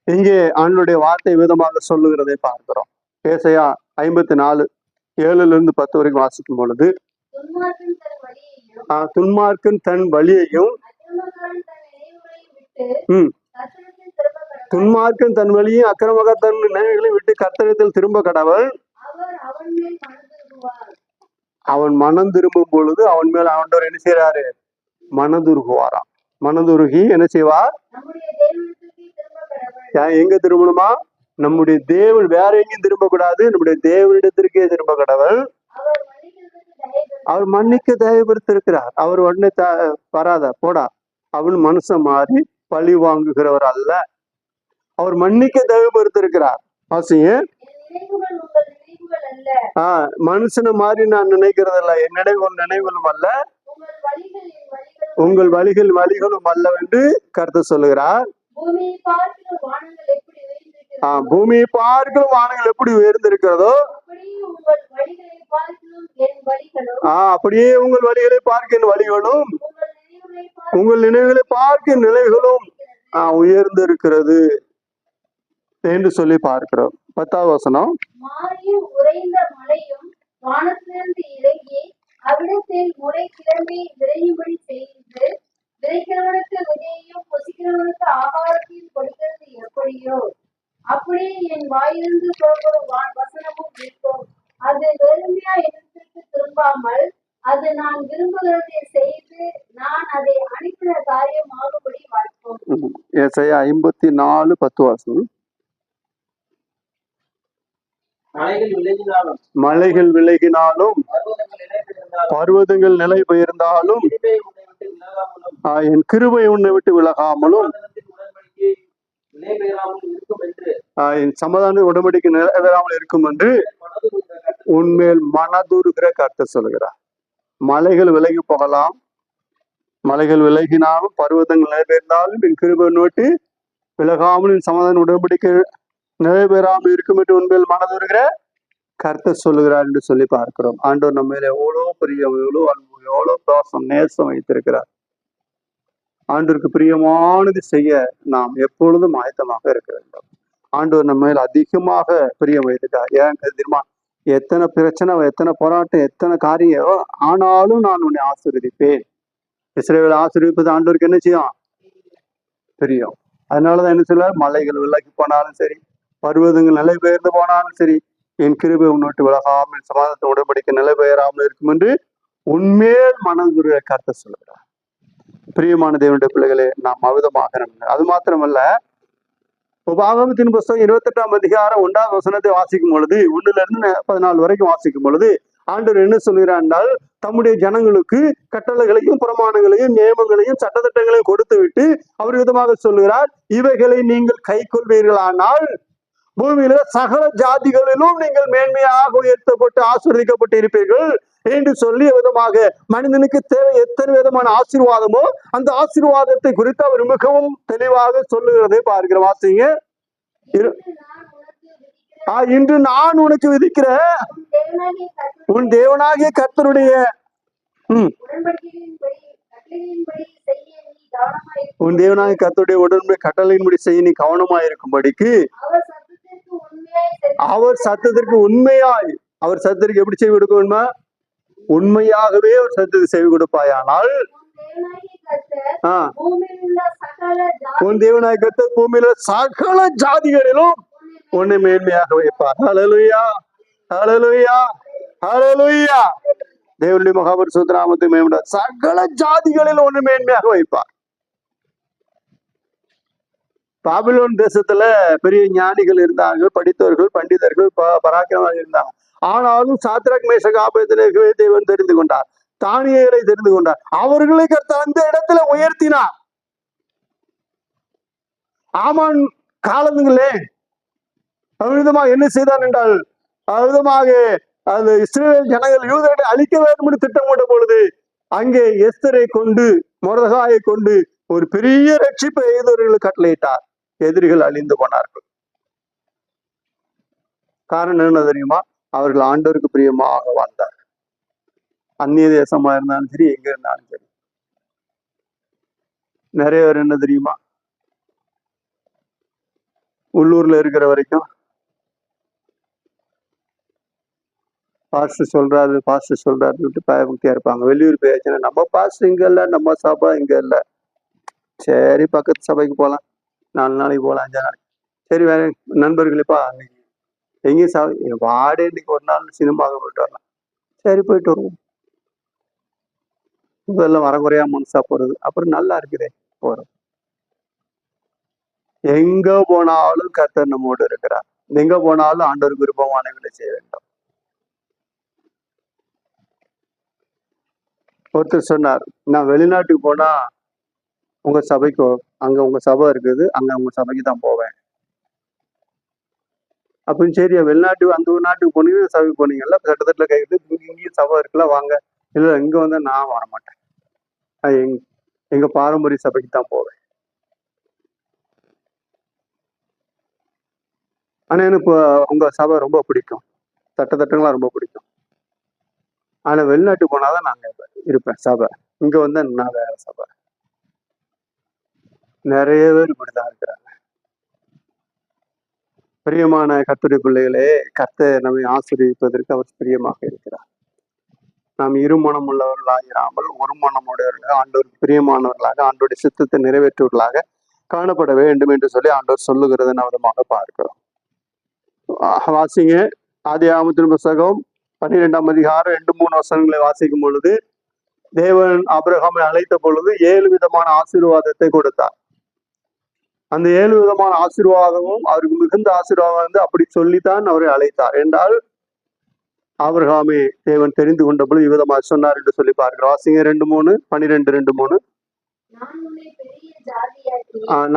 இங்கே ஆண்டவருடைய வார்த்தை விதமாக சொல்லுகிறதை பார்க்கிறோம். எசையா 54:7-10 வரைக்கும் வாசிக்கும் பொழுது, துன்மார்க்கன் தன் வழியையும் துன்மார்க்கன் தன் வழியையும் அக்கிரமக்காரன் தன் நினைவுகளையும் விட்டு கர்த்தரிடத்தில் திரும்ப கடவன். துன்மார்க்கன் தன் வழியும் அக்கிரமக்காரன் தன் நினைவுகளையும் விட்டு கர்த்தரிடத்தில் திரும்ப கடவன். அவர் அவன் மேல் மனதுருகுவார். அவன் மனம் திரும்பும் பொழுது அவன் மேல் ஆண்டவர் என்ன செய்யறாரு? மனதுருகுவாராம். மனதுருகி என்ன செய்வார்? நம்முடைய தேவனிடத்திற்கு திரும்ப கடவன். எங்க திரும்பணுமா? நம்முடைய தேவன், வேற எங்கேயும் திரும்ப கூடாது, நம்முடைய தேவனிடத்திற்கே திரும்ப கடவன். அவர் மன்னிக்கிறதுக்கு தயவு. அவர் மன்னிக்க தயவுபடுத்திருக்கிறார். அவர் உடனே வராத போடா அவன் மனுஷன் மாறி பழி வாங்குகிறவர் அல்ல, அவர் மன்னிக்க தயவுபடுத்திருக்கிறார். வாசிங்க. என் நினைவுகள் உங்கள் நினைவுகள் அல்ல. மனுஷனை மாறி நான் நினைக்கிறதல்ல, என் நினைவுகளும் அல்ல, உங்கள் வழிகள் என் வழிகளும். உங்கள் வழிகளும் அல்ல என்று கருத்து சொல்லுகிறார். பூமியை பார்க்கிற வானங்கள் எப்படி உயர்ந்திருக்கிறதோ, பூமியை பார்க்கிற வானங்கள் எப்படி உயர்ந்திருக்கிறதோ, அப்படியே உங்கள் வழிகளை பார்க்கிலும் என் வழிகளும், அப்படியே உங்கள் வழிகளை பார்க்க என் வழிகளும், உங்கள் நினைவுகளை பார்க்கிலும் உங்கள் நினைவுகளை பார்க்க நிலைகளும் உயர்ந்திருக்கிறது என்று சொல்லி பார்க்கிறோம். 10வது வசனம். மாறியும் உறைந்த மலையும் வானத்திலிருந்து இறங்கி அவ்விடத்தில் முளை கிளம்பி விளையும்படி செய்து, விதைக்கிறவனுக்கு விதையையும் புசிக்கிறவனுக்கு ஆகாரத்தையும் கொடுக்கிறது எப்படியோ, அப்படியே என் வாயிலிருந்து புறப்படும் வசனமும் இருக்கும். அது வெறுமையா இடத்திற்கு திரும்பாமல், அது நான் விரும்புகிறதை செய்து நான் அதை அனுப்பின காரியம் ஆகும்படி வாழ்க்கும். ஏசாயா 54:10 வாசனம். மலைகள் விலகினாலும் பர்வதங்கள் நிலை பெயர்ந்தாலும் என் கிருபை உன்னை விட்டு விலகாமலும் என் சமாதான உடன்படிக்கை நிறைவேறாமல் இருக்கும் என்று உன்மேல் மனதுருகிற கர்த்தர் சொல்கிறார். மலைகள் விலகி போகலாம், மலைகள் விலகினாலும் பர்வதங்கள் நிறைவேறினாலும் என் கிருபை விட்டு விலகாமல் என் சமாதான உடன்படிக்கை நிறைவேறாமல் இருக்கும் என்று உண்மையில் மனதுருகிற கர்த்தர் சொல்லுகிறார் என்று சொல்லி பார்க்கிறோம். ஆண்டவர் நம்ம மேல எவ்வளவு பிரியம், எவ்வளவு அன்பு, எவ்வளவு பாசம், நேசம் வைத்திருக்கிறார். ஆண்டவருக்கு பிரியமானது செய்ய நாம் எப்பொழுதும் ஆயத்தமாக இருக்க வேண்டும். ஆண்டவர் நம்ம மேல அதிகமாக பிரியம் வைத்திருக்கார். ஏன் தெரியுமா? எத்தனை பிரச்சனை, எத்தனை போராட்டம், எத்தனை காரியம் ஆனாலும் நான் உன்னை ஆசீர்வதிப்பேன். இஸ்ரவேலை ஆசீர்வதிப்பது ஆண்டவருக்கு என்ன செய்யும்? பிரியம். அதனாலதான் என்ன சொல்ல, மலைகள் விலகி போனாலும் சரி, பர்வதங்கள் நிலை பெயர்ந்து போனாலும் சரி, என் கிருபை உன்னோட்டு விலகாமல் சமாதானத்தை உடன்படிக்கை நிலை பெயராமல் இருக்கும் என்று உண்மையில் மனதுருக கர்த்தர் சொல்லுகிறார். பிரியமான தேவனுடைய பிள்ளைகளே, நாம் அவிதமாக அது மாத்திரமல்ல, உபாகமத்தின் புஸ்தகம் 28ஆம் அதிகாரம் 1வது வசனத்தை வாசிக்கும் பொழுது 1-இருந்து 14 வரைக்கும் வாசிக்கும் பொழுது ஆண்டவர் என்ன சொல்கிறார் என்றால், தம்முடைய ஜனங்களுக்கு கட்டளைகளையும் பிரமாணங்களையும் நியமங்களையும் சட்டத்திட்டங்களையும் கொடுத்து விட்டு அவர் விதமாக சொல்லுகிறார், இவைகளை நீங்கள் கை கொள்வீர்களானால் பூமியில சகல ஜாதிகளிலும் நீங்கள் மேன்மையாக உயர்த்தப்பட்டு ஆசீர்வதிக்கப்பட்டு இருப்பீர்கள் என்று சொல்லிய விதமாக மனிதனுக்கு தேவை எத்தனை விதமான ஆசீர்வாதமோ அந்த ஆசீர்வாதத்தை குறித்து அவர் மிகவும் தெளிவாக சொல்லுகிறதை பார்க்கிற வாசிங்க. இன்று நான் உனக்கு விதிக்கிற உன் தேவனாகிய கர்த்தருடைய உன் தேவனாகிய கர்த்தருடைய உடன்படிக்கை கட்டளையின்படி செய்ய நீ கவனமாயிருக்கும்படிக்கு அவர் சத்தத்திற்கு உண்மையாய் அவர் சத்தத்திற்கு எப்படி செய்து கொடுக்க வேண்டுமா? உண்மையாகவே ஒரு சத்தத்துக்கு செவி கொடுப்பாயானால் உன் தேவனாகிய கர்த்தர் பூமியில சகல ஜாதிகளிலும் உன்னை மேன்மையாக வைப்பார். ஹல்லேலூயா, ஹல்லேலூயா, ஹல்லேலூயா. தேவனுடைய மகாபரிசுத்த நாமத்தை மேம்பட சகல ஜாதிகளில் ஒன்று மேன்மையாக வைப்பார். பாபிலோன் தேசத்துல பெரிய ஞானிகள் இருந்தாங்க, படித்தவர்கள், பண்டிதர்கள், பராக்கிரமாக இருந்தாங்க. ஆனாலும் சாத்ராக் மேஷக் ஆபேத்நேகோவை தேவன் தெரிந்து கொண்டார், தானியேலை தெரிந்து கொண்டார். அவர்களை கர்த்தர் அந்த இடத்துல உயர்த்தினார். ஆமான் காலங்களே அவ்விதமாக என்ன செய்தான் என்றால், அவ்விதமாக அந்த இஸ்ரவேல் ஜனங்கள் யூதர்களை அழிக்க வேண்டும் என்று திட்டமிட்ட பொழுது அங்கே எஸ்தரை கொண்டு மொர்தெகாயை கொண்டு ஒரு பெரிய ரட்சிப்பை எதிரிகளுக்கு கட்டளையிட்டார். எதிரிகள் அழிந்து போனார்கள். காரணம் என்ன தெரியுமா? அவர்கள் ஆண்டவருக்கு பிரியமாக வாழ்ந்தார். அந்நிய தேசமா இருந்தாலும் சரி, எங்க இருந்தாலும் சரி. நிறைய பேர் என்ன தெரியுமா, உள்ளூர்ல இருக்கிற வரைக்கும் பாஸ்டர் சொல்றாரு பயபக்தியா இருப்பாங்க. வெளியூர் போயாச்சுன்னா நம்ம பாஸ்டர் இங்க இல்ல, நம்ம சபை இங்க இல்ல, சரி பக்கத்து சபைக்கு போகலாம், 4 நாளைக்கு போகலாம், 5 நாளைக்கு. சரி வேற நண்பர்களேப்பா அன்னைக்கு எங்கேயும் வாடகை இன்னைக்கு ஒரு நாள் சினிமாவுக்கு போயிட்டு வரலாம், சரி போயிட்டு வருவோம். இதெல்லாம் வரகுறையா மனசா போறது, அப்புறம் நல்லா இருக்குதே போறோம். எங்க போனாலும் கர்த்தர் நம்மோடு இருக்கிறார். எங்க போனாலும் ஆண்டவருக்கு விருப்பமானவர்களை செய்ய வேண்டும். ஒருத்தர் சொன்னார், நான் வெளிநாட்டுக்கு போனா உங்க சபைக்கு, அங்க உங்க சபை இருக்குது, அங்க உங்க சபைக்கு தான் போவேன் அப்படின்னு. சரி, வெளிநாட்டுக்கு அந்த ஒரு நாட்டுக்கு போனீங்க, சபைக்கு போனீங்கல்ல, சட்டத்துல கைது, இங்கேயும் சபை இருக்குல்ல, வாங்க. இல்ல இங்க வந்தா நான் வர மாட்டேன், எங்க பாரம்பரிய சபைக்கு தான் போவேன். ஆனா எனக்கு உங்க சபை ரொம்ப பிடிக்கும், சட்டத்திட்டங்களாம் ரொம்ப பிடிக்கும். ஆனா வெளிநாட்டுக்கு போனாதான் நாங்க இருப்பேன் சபை, இங்க வந்தா நான் வேற சபை. நிறைய பேர் இப்படிதான் இருக்கிறாங்க. பிரியமான கர்த்தருடைய பிள்ளைகளே, கர்த்தர் நம்மை ஆசீர்வதிப்பதற்கு அவர் பிரியமாக இருக்கிறார். நாம் இருமனம் உள்ளவர்களாகிறாமல் ஒரு மனம் உடையவர்களாக, ஆண்டவருக்கு பிரியமானவர்களாக, ஆண்டோருடைய சித்தத்தை நிறைவேற்றுவர்களாக காணப்பட வேண்டும் என்று சொல்லி ஆண்டவர் சொல்லுகிறதை நாம் பார்க்கிறோம். வாசிங்க ஆதியாகமத்தின் புத்தகம் 12ஆம் அதிகாரம் 2-3 வசனங்களை வாசிக்கும் பொழுது, தேவன் ஆபிரகாமை அழைத்த பொழுது 7 விதமான ஆசீர்வாதத்தை கொடுத்தார். அந்த 7 விதமான ஆசீர்வாதமும் அவருக்கு மிகுந்த ஆசீர்வாதம் வந்து அப்படி சொல்லித்தான் அவரை அழைத்தார். என்றால் ஆபிரகாமை தேவன் தெரிந்து கொண்ட பொழுது இவ்விதமாக சொன்னார் என்று சொல்லி பார்க்கிறோம். வாசிங்க 2:3, 12:2-3.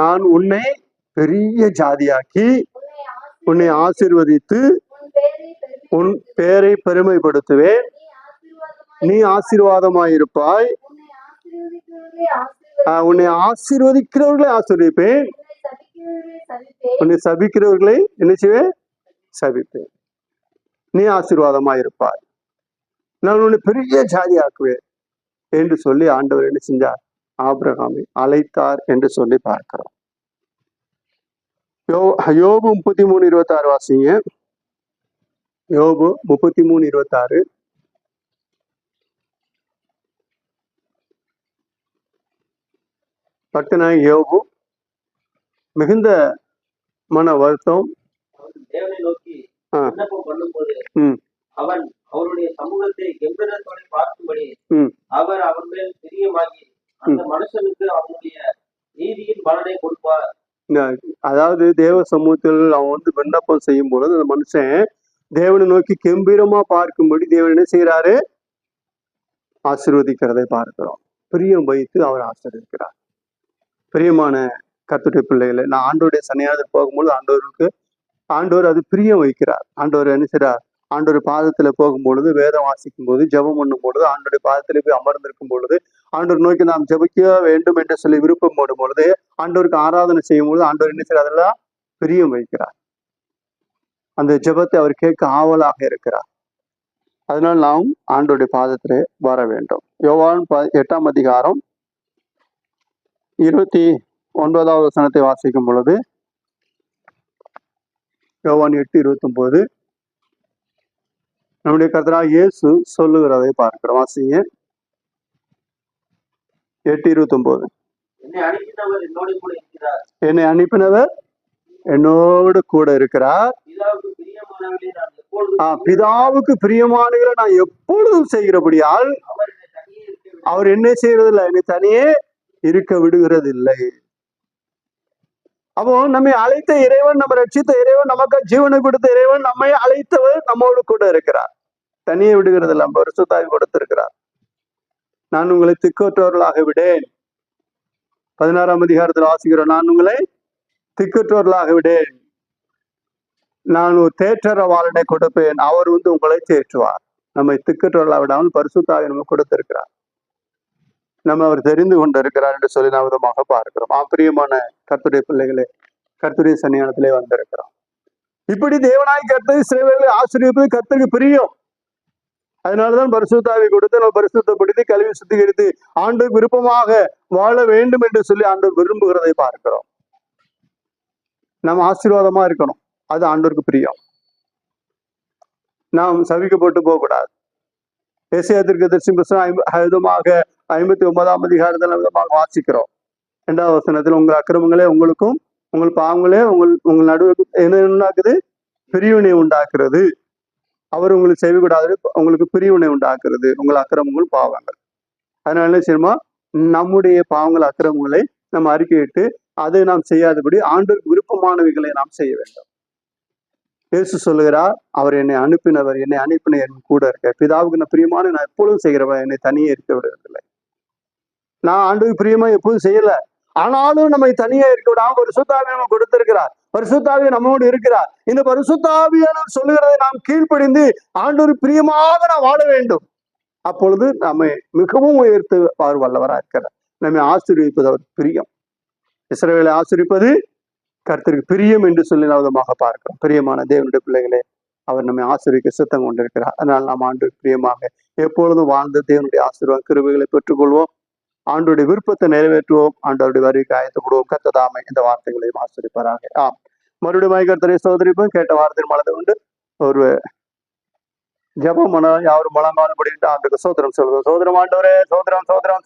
நான் உன்னை பெரிய ஜாதியாக்கி உன்னை ஆசீர்வதித்து உன் பேரை பெருமைப்படுத்துவேன், நீ ஆசீர்வாதமாயிருப்பாய், உன்னை ஆசீர்வதிக்கிறவர்களை ஆசீர்வதிப்பேன், உன்னை சபிக்கிறவர்களை என்ன செய்வேன்? சபிப்பேன். நீ ஆசீர்வாதமாயிருப்பாய், நான் உன்னை பெரிய ஜாதி ஆக்குவேன் என்று சொல்லி ஆண்டவர் என்ன செஞ்சார்? ஆபிரகாமை அழைத்தார் என்று சொல்லி பார்க்கிறோம். யோபு 33:26 வாசிங்க. யோபு 33:26. பக்தனாய் யோபு மிகுந்த மன வருத்தம், தேவனை நோக்கி விண்ணப்பம் பண்ணும்போது அவன் அவருடைய சமூகத்தை கம்பீரத்தோட பார்க்கும்படி அவர் அவன் மேல் பிரியமாகி அந்த மனுஷனுக்கு அவனுடைய நீதியின் பலனை கொடுப்பார். அதாவது தேவ சமூகத்தில் அவன் வந்து விண்ணப்பம் செய்யும் பொழுது அந்த மனுஷன் தேவனை நோக்கி கம்பீரமா பார்க்கும்படி தேவன் என்ன செய்யறாரு? ஆசீர்வதிக்கிறதை பார்க்கிறோம். பிரியம் வைத்து அவர் ஆசீர்வதிக்கிறார். பிரியமான கர்த்தருடைய பிள்ளைகளை, நான் ஆண்டவருடைய சன்னியாசத்தில் போகும்போது ஆண்டவருக்கு ஆண்டவர் அது பிரியம் வைக்கிறார். ஆண்டவர் என்ன செய்றார்? ஆண்டவர் பாதத்துல போகும் பொழுது, வேதம் வாசிக்கும் போது, ஜெபம் பண்ணும் பொழுது, ஆண்டோடைய பாதத்திலே போய் அமர்ந்திருக்கும் பொழுது, ஆண்டவர் நோக்கி நாம் ஜெபிக்க வேண்டும் என்று சொல்லி விருப்பம் போடும் பொழுது, ஆண்டவருக்கு ஆராதனை செய்யும் பொழுது ஆண்டவர் என்ன செய்றார்? அதெல்லாம் பிரியம் வைக்கிறார். அந்த ஜெபத்தை அவர் கேட்க ஆவலாக இருக்கிறார். அதனால் நாம் ஆண்டோடைய பாதத்திலே வர வேண்டும். யோவான் 8ஆம் அதிகாரம் 29வது வசனத்தை வாசிக்கும் பொழுது, யோவான் 8:29 நம்முடைய கர்த்தராகிய இயேசு சொல்லுகிறதை பார்க்கிறோம். வாசிங்க. 8:29. என்னை அனுப்பினவர் என்னோடு கூட இருக்கிறார். என்னை அனுப்பினவர் என்னோடு கூட இருக்கிறார். பிதாவுக்கு பிரியமானவர்களை நான் எப்பொழுதும் பிதாவுக்கு பிரியமானவர்களை நான் எப்பொழுதும் செய்கிறபடியால் அவர் என்னை தனியே இருக்க விட அவர் என்ன செய்யறதில்லை? என்னை தனியே இருக்க விடுகிறதில்லை. அப்போ நம்மை அழைத்த இறைவன், நம்ம ரட்சித்த இறைவன், நமக்கு ஜீவனை கொடுத்த இறைவன், நம்மை அழைத்தவர் நம்மோடு கூட இருக்கிறார். தனியே விடுகிறதில்லை. பரிசுத்த ஆவி கொடுத்திருக்கிறார். நான் உங்களை திக்கற்றவர்களாக விடேன். 16ஆம் அதிகாரத்தில் வாசிக்கிறோம். நான் உங்களை திக்கற்றவர்களாக விடேன். நான் ஒரு தேற்றரவாளனை கொடுப்பேன், அவர் உங்களை தேற்றுவார். நம்மை திக்கற்றவர்களாக விடாமல் பரிசுத்த ஆவி நம்ம கொடுத்திருக்கிறார். நம்ம அவர் தெரிந்து கொண்டிருக்கிறார் என்று சொல்லி நாம் விதமாக பார்க்கிறோம். பிரியமான கர்த்தருடைய பிள்ளைகளே, கர்த்தருடைய சன்னிதானத்திலே வந்திருக்கிறோம். இப்படி தேவனாய் கர்த்தர் இஸ்ரவேலை ஆசீர்வதிப்பது கர்த்தருக்கு பிரியம். அதனாலதான் பரிசுத்த ஆவி கொடுத்து நம்ம பரிசுத்தப்படுத்தி கல்வி சுத்திகரித்து ஆண்டவருக்கு விருப்பமாக வாழ வேண்டும் என்று சொல்லி ஆண்டவர் விரும்புகிறதை பார்க்கிறோம். நாம் ஆசீர்வாதமா இருக்கணும். அது ஆண்டவருக்கு பிரியம். நாம் சபிக்கப்பட்டு போகக்கூடாது. எசேயா தீர்க்கதரிசி புத்தகம் 59ஆம் அதிகாரத்தில் விதமாக வாசிக்கிறோம். 2வது வசனத்தில், உங்கள் அக்கிரமங்களே உங்களுக்கும் உங்கள் பாவங்களே உங்கள் நடுவுக்கு என்ன உண்டாக்குது? பிரிவினை உண்டாக்குறது. அவர் உங்களுக்கு செய்யக்கூடாது, உங்களுக்கு பிரிவினை உண்டாக்குறது உங்கள் அக்கிரமங்கள் பாவங்கள். அதனால என்ன செய்யணுமா? நம்முடைய பாவங்கள் அக்கிரமங்களை நம்ம அறிக்கையிட்டு அதை நாம் செய்யாதபடி ஆண்டவருக்கு விருப்பமானவைகளை நாம் செய்ய வேண்டும். இயேசு சொல்லுகிறார், அவர் என்னை அனுப்பினவர், என்னை அனுப்பின என் கூட இருக்க. பிதாவுக்கு நான் பிரியமான நான் எப்பொழுதும் செய்கிறவன், என்னை தனியே இருக்க விடுவதில்லை. நான் ஆண்டவருக்கு பிரியமா எப்போதும் செய்யல. ஆனாலும் நம்மை தனியா இருக்க விடாம பரிசுத்தாவியை நம்ம கொடுத்திருக்கிறார். பரிசுத்தாவியை நம்மோடு இருக்கிறார். இந்த பரிசுத்தாவியானவர் சொல்லுகிறதை நாம் கீழ்ப்படிந்து ஆண்டவருக்கு பிரியமாக நாம் வாழ வேண்டும். அப்பொழுது நம்மை மிகவும் உயர்த்து வல்லவராக இருக்கிறார். நம்மை ஆசீர்வதிப்பது அவர் பிரியம். இஸ்ரவேலை ஆசீர்வதிப்பது கர்த்தருக்கு பிரியம் என்று சொல்லி விதமாக பார்க்கிறோம். பிரியமான தேவனுடைய பிள்ளைகளே, அவர் நம்மை ஆசீர்வதிக்க சித்தம் கொண்டிருக்கிறார். அதனால் நாம் ஆண்டவருக்கு பிரியமாக எப்பொழுதும் வாழ்ந்து தேவனுடைய ஆசீர்வாத கிருபைகளை பெற்றுக்கொள்வோம். ஆண்டோடைய விருப்பத்தை நிறைவேற்றுவோம். ஆண்டவருடைய வருகைக்கு ஆயத்தப்படுவோம். கர்த்தர் இந்த வார்த்தைகளையும் ஆசீர்வதிப்பாராக. மறுபடியும் கர்த்தரை சோதரிப்போம். கேட்ட வார்த்தையின் மனதை உண்டு ஒரு ஜபம் யாரும் முழங்கால் படிட்டு ஆண்டுக்கு சோதரம் சொல்லுவோம். சோதரம் ஆண்டவரே, சோதரம் சோதரம்